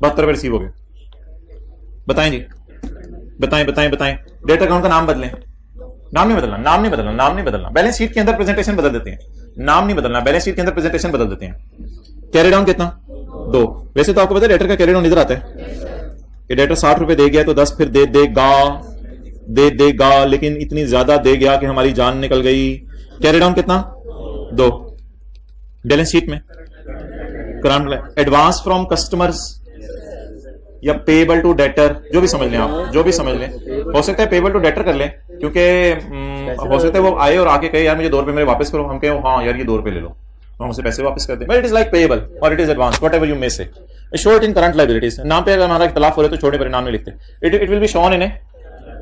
72 रुपए रिसीव हो गए। बताएं जी, बताएं बताएं बताएं। डेटर अकाउंट का नाम बदलें। नाम नहीं बदलना, नाम नहीं बदलना, नाम नहीं बदलना। बैलेंस शीट के अंदर प्रेजेंटेशन बदल देते हैं, नाम नहीं बदलना, बैलेंस शीट के अंदर प्रेजेंटेशन बदल देते हैं। कैरी डाउन कितना? 2। वैसे तो आपको पता है डेटर का कैरी डाउन इधर आता है कि डेटर 60 रुपए दे गया तो 10 फिर दे देगा, लेकिन इतनी ज्यादा दे गया कि हमारी जान निकल गई। कैरी डाउन कितना? 2। बैलेंस शीट में करंट एडवांस फ्रॉम कस्टमर्स या पेबल टू डेटर, जो भी समझ लें आप, जो भी समझ लें। हो सकता है पेबल टू डेटर कर लें, क्योंकि हो सकता है वो आए और आके कहे यार मुझे 2 रुपए मेरे वापस करो, हम कहे हाँ यार ये 2 रुपए ले लो, हम उसे पैसे वापस कर दें। But it is like payable और it is advance, whatever you may say. Show it in current liabilities. नाम पे अगर हमारा इख्तिलाफ हो रहा है तो छोटे परिणाम में लिखते, it will be shown in A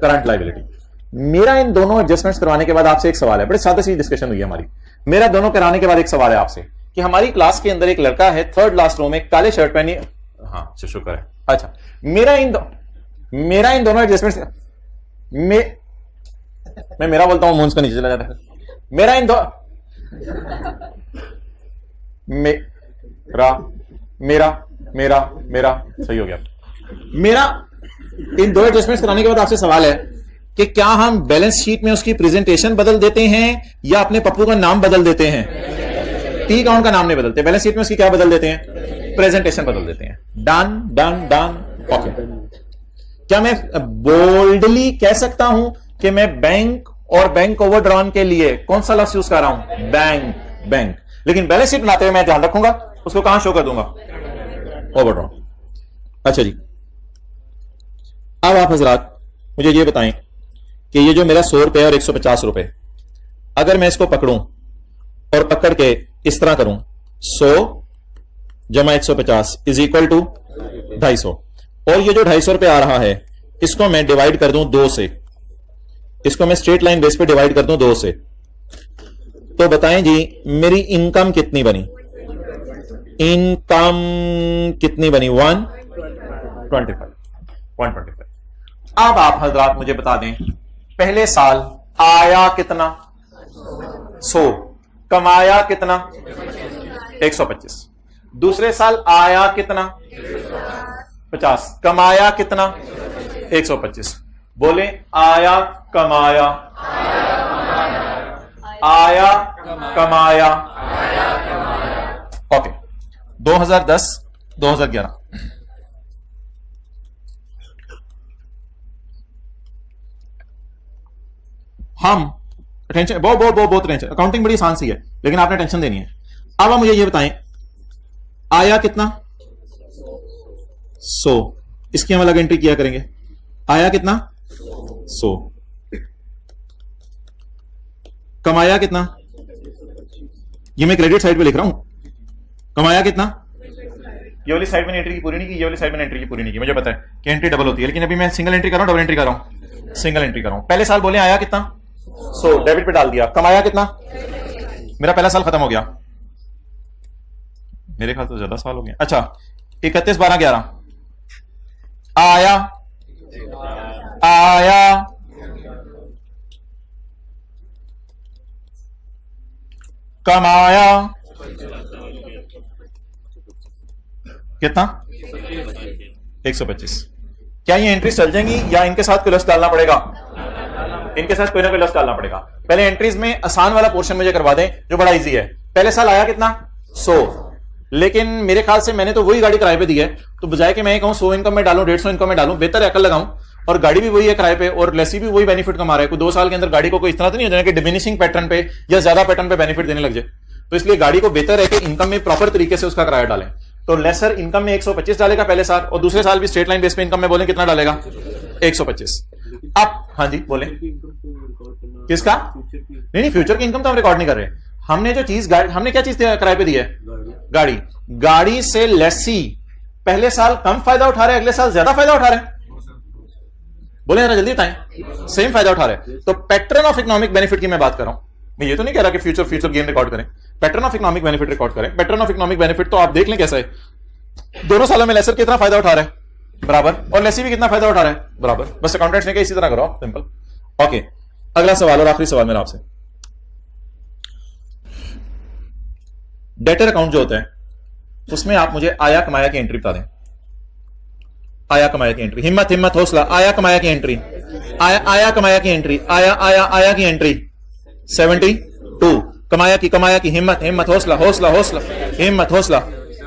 current liability. मेरा इन दोनों एडजस्टमेंट्स करवाने के बाद आपसे एक सवाल है, बड़े सादा सी डिस्कशन हुई है हमारी। मेरा दोनों कराने के बाद एक सवाल है आपसे कि हमारी क्लास के अंदर एक लड़का है 3rd लास्ट रो में, काले शर्ट पहनी, हाँ शुक्र है। अच्छा, मेरा इन दोनों एडजस्टमेंट्स मैं मेरा बोलता हूं, मुंह का नीचे चला जाता है। मेरा इन मेरा सही हो गया। मेरा इन दो एडजस्टमेंट्स कराने के बाद आपसे सवाल है कि क्या हम बैलेंस शीट में उसकी प्रेजेंटेशन बदल देते हैं या अपने पप्पू का नाम बदल देते हैं? टी अकाउंट का नाम नहीं बदलते, बैलेंस शीट में उसकी क्या बदल देते हैं? प्रेजेंटेशन बदल देते हैं। Done done done, okay. क्या मैं बोल्डली कह सकता हूं कि मैं बैंक और बैंक ओवरड्रॉन के लिए कौन सा लफ्ज यूज कर रहा हूं? बैंक। लेकिन बैलेंस शीट बनाते हुए मैं ध्यान रखूंगा उसको कहां शो कर दूंगा? ओवरड्रॉन। अच्छा जी, अब आप हजरात मुझे ये बताएं कि ये जो मेरा 100 रुपए और 150 रुपए, अगर मैं इसको पकड़ूं और पकड़ के इस तरह करूं 100 जमा 150 इज इक्वल टू 250, और ये जो 250 रुपए आ रहा है इसको मैं डिवाइड कर दूं 2 से, इसको मैं स्ट्रेट लाइन बेस पे डिवाइड कर दूं 2 से, तो बताएं जी मेरी इनकम कितनी बनी? इनकम कितनी बनी? 125। अब आप हजरात मुझे बता दें, पहले साल आया कितना? 100। कमाया कितना? 125। दूसरे साल आया कितना? 50। कमाया कितना? 125। बोले आया कमाया, आया कमाया। ओके, 2010 2011 हम टेंशन बहुत टेंशन, अकाउंटिंग बड़ी आसान सी है लेकिन आपने टेंशन देनी है। अब आप मुझे ये बताएं आया कितना? 100। इसकी हम अलग एंट्री किया करेंगे। आया कितना? 100। कमाया कितना? ये मैं क्रेडिट साइड पे लिख रहा हूं। कमाया कितना? ये वाली साइड में एंट्री की पूरी नहीं की, ये वाली साइड में एंट्री की पूरी नहीं की। मुझे पता है कि एंट्री डबल होती है, लेकिन अभी मैं सिंगल एंट्री कर रहा हूं, डबल एंट्री कर रहा हूं, सिंगल एंट्री कर रहा हूं। पहले साल बोले आया कितना? 100, डेबिट पे डाल दिया। कमाया कितना? मेरा पहला साल खत्म हो गया, मेरे ख्याल तो ज्यादा साल हो गए। अच्छा, 31 12 11 आया, आया कमाया कितना? 125। क्या ये एंट्रीज चल जाएंगी या इनके साथ कोई लफ्ज डालना पड़ेगा? इनके साथ कोई ना कोई लफ्ज डालना पड़ेगा। पहले एंट्रीज में आसान वाला पोर्शन मुझे करवा दें जो बड़ा इजी है। पहले साल आया कितना? 100, लेकिन मेरे ख्याल से मैंने तो वही गाड़ी किराए पे दी है, तो बजाय कि मैं कहूं 100 इनकम में डालूं 150 इनकम में डालूं, बेहतर है अकल लगाऊं और गाड़ी भी वही है किराए पे और लेसी भी वही बेनिफिट कमा रहा है। कोई 2 साल के अंदर गाड़ी को कोई इतना तो नहीं हो जाए कि डिमिनिशिंग पैटर्न पे या ज्यादा पैटर्न पे बेनिफिट देने लग जाए। तो इसलिए गाड़ी को बेहतर है कि इनकम में प्रॉपर तरीके से उसका किराया डालें। तो लेसर इनकम में 125 डालेगा पहले साल, और दूसरे साल भी स्ट्रेट लाइन बेस पे इनकम में बोले कितना डालेगा? 125। अब हाँ जी बोले किसका? नहीं, फ्यूचर की इनकम तो हम रिकॉर्ड नहीं कर रहे। हमने जो चीज हमने क्या चीज किराए पे दी है? गाड़ी से लेसी पहले साल कम फायदा उठा रहे हैं, अगले साल ज्यादा फायदा उठा रहे हैं। बोले जरा जल्दी बताएं। सेम फायदा उठा रहे हैं। तो पैटर्न ऑफ इकोनॉमिक बेनिफिट की मैं बात कर रहा हूं। मैं ये तो नहीं कह रहा कि फ्यूचर गेन रिकॉर्ड करें, pattern of economic benefit record करें। पैटर्न ऑफ इकोनॉमिक बेनिफिट तो आप देख लें कैसा है। दोनों सालों में लेसर कितना फायदा उठा रहा है? बराबर, और लेसी भी कितना फायदा उठा रहा है? बराबर। बस अकाउंटेंट्स ने कहा इसी तरह करो, सिंपल। ओके, अगला सवाल और आखिरी सवाल मेरा आपसे। डेटर अकाउंट जो होता है उसमें आप मुझे आया कमाया की एंट्री बता दें। आया कमाया की एंट्री, हिम्मत हौसला। आया कमाया की एंट्री, आया कमाया की एंट्री, आया की एंट्री 72। कमाया की हिम्मत हौसला हिम्मत हौसला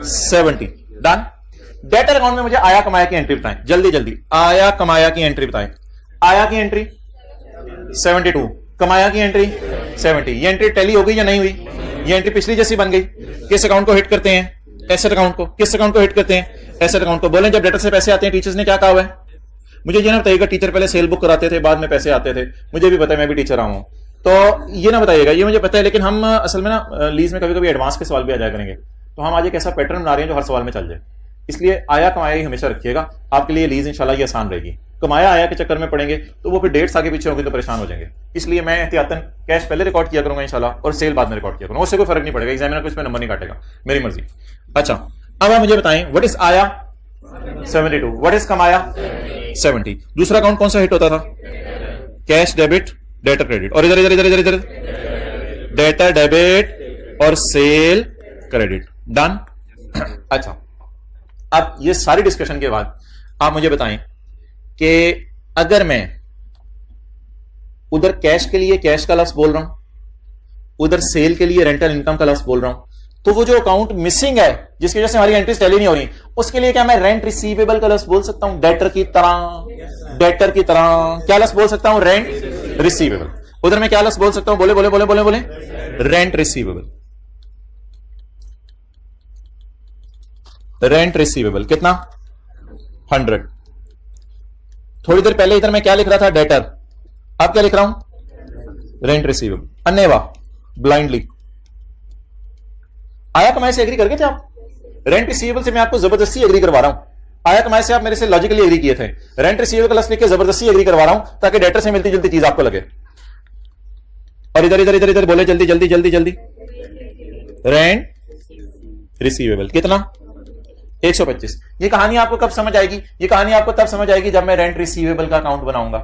70। डन। डेटर अकाउंट में मुझे आया कमाया की एंट्री बताएं जल्दी। आया कमाया की एंट्री बताएं। आया की एंट्री 72, कमाया की एंट्री 70। ये एंट्री टैली हो गई या नहीं हुई? ये एंट्री पिछली जैसी बन गई। किस अकाउंट को हिट करते हैं? एसेट अकाउंट को। किस अकाउंट को हिट करते हैं? एसेट अकाउंट को। बोलें जब डेटर से पैसे आते हैं टीचर्स ने क्या कहा हुआ है? मुझे ये ना बताइएगा टीचर पहले सेल बुक कराते थे, बाद में पैसे आते थे, मुझे भी पता है, मैं भी टीचर रहा हूं, तो ये ना बताइएगा, ये मुझे पता है, लेकिन हम असल में ना लीज में कभी कभी एडवांस के सवाल भी आ जाया करेंगे, तो हम आज एक ऐसा पैटर्न बना रहे हैं जो हर सवाल में चल जाए, इसलिए आया कमाया ही हमेशा रखिएगा, आपके लिए लीज इंशाल्लाह ये आसान रहेगी। कमाया आया के चक्कर में पड़ेंगे तो वो फिर डेट्स आगे पीछे होंगे तो परेशान हो जाएंगे, इसलिए मैं एहतियातन कैश पहले रिकॉर्ड किया करूंगा इंशाल्लाह और सेल बाद में रिकॉर्ड किया करूंगा, उससे कोई फर्क नहीं पड़ेगा, एग्जामिनर को इसमें नंबर नहीं काटेगा, मेरी मर्जी। अच्छा, अब आप मुझे बताएं व्हाट इज आया 72, व्हाट इज कमाया 70। दूसरा अकाउंट कौन सा हिट होता था? कैश डेबिट डेटर क्रेडिट, और इधर इधर इधर इधर इधर डेटर डेबिट और सेल क्रेडिट, डन। अच्छा, अब ये सारी डिस्कशन के बाद आप मुझे बताएं कि अगर मैं उधर कैश के लिए कैश का लफ्ज बोल रहा हूं, उधर सेल के लिए रेंटल इनकम का लफ्ज बोल रहा हूं, तो वो जो अकाउंट मिसिंग है जिसकी वजह से हमारी एंट्रीज टैली नहीं हो रही, उसके लिए क्या मैं रेंट रिसीवेबल का लफ्ज बोल सकता हूं? डेटर की तरह, डेटर की तरह क्या लफ्ज बोल सकता हूं? Rent receivable. उधर मैं क्या लफ्ज बोल सकता हूं? बोले बोले बोले बोले बोले, रेंट रिसीवेबल। रेंट रिसीवेबल कितना? 100। थोड़ी देर पहले इधर मैं क्या लिख रहा था? डेटर। अब क्या लिख रहा हूं? Rent receivable. अन्नेवा, ब्लाइंडली। आया कमाई से एग्री कर गए थे आप? रेंट रिसीवेबल से मैं आपको जबरदस्ती एग्री करवा रहा हूं। आया कमाई से आप मेरे से लॉजिकली एग्री किए थे, रेंट रिसीवेबल का लफ्ज लिख के जबरदस्ती एग्री करवा रहा हूं ताकि डेटर से मिलती जुलती चीज आपको लगे। और इधर इधर इधर इधर बोले जल्दी जल्दी जल्दी जल्दी, रेंट रिसीवेबल कितना? 125। ये कहानी आपको कब समझ आएगी? ये कहानी आपको तब समझ आएगी जब मैं रेंट रिसीवेबल का अकाउंट बनाऊंगा,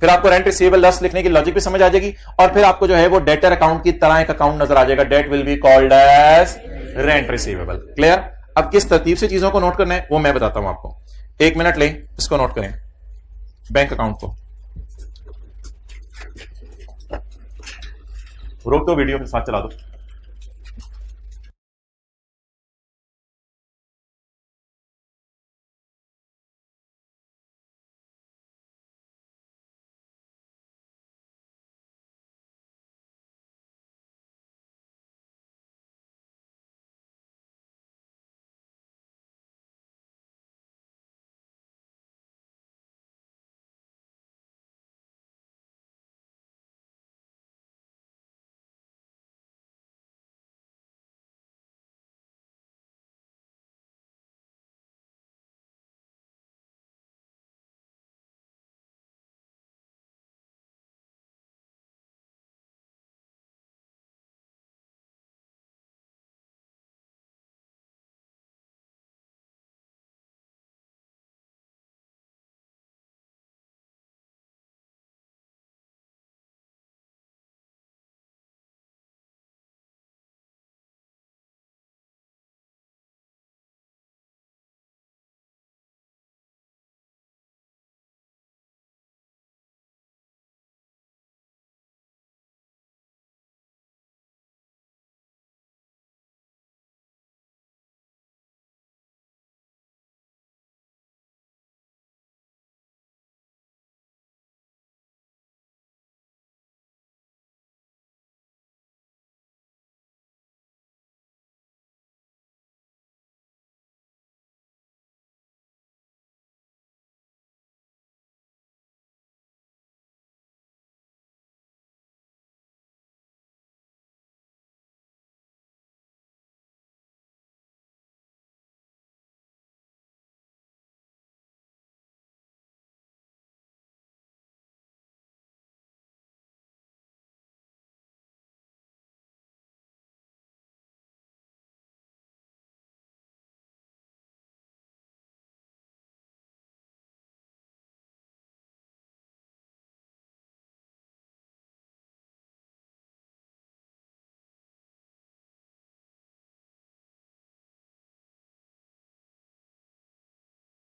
फिर आपको रेंट रिसीवेबल लफ्ज लिखने की लॉजिक भी समझ आ जाएगी, और फिर आपको जो है वो डेटर अकाउंट की तरह एक अकाउंट नजर आ जाएगा। That will be called as rent receivable. Clear? अब किस तरतीब से चीजों को नोट करना है वो मैं बताता हूं आपको। 1 मिनट लें, इसको नोट करें, बैंक अकाउंट को रोक दो, वीडियो के साथ चला दो।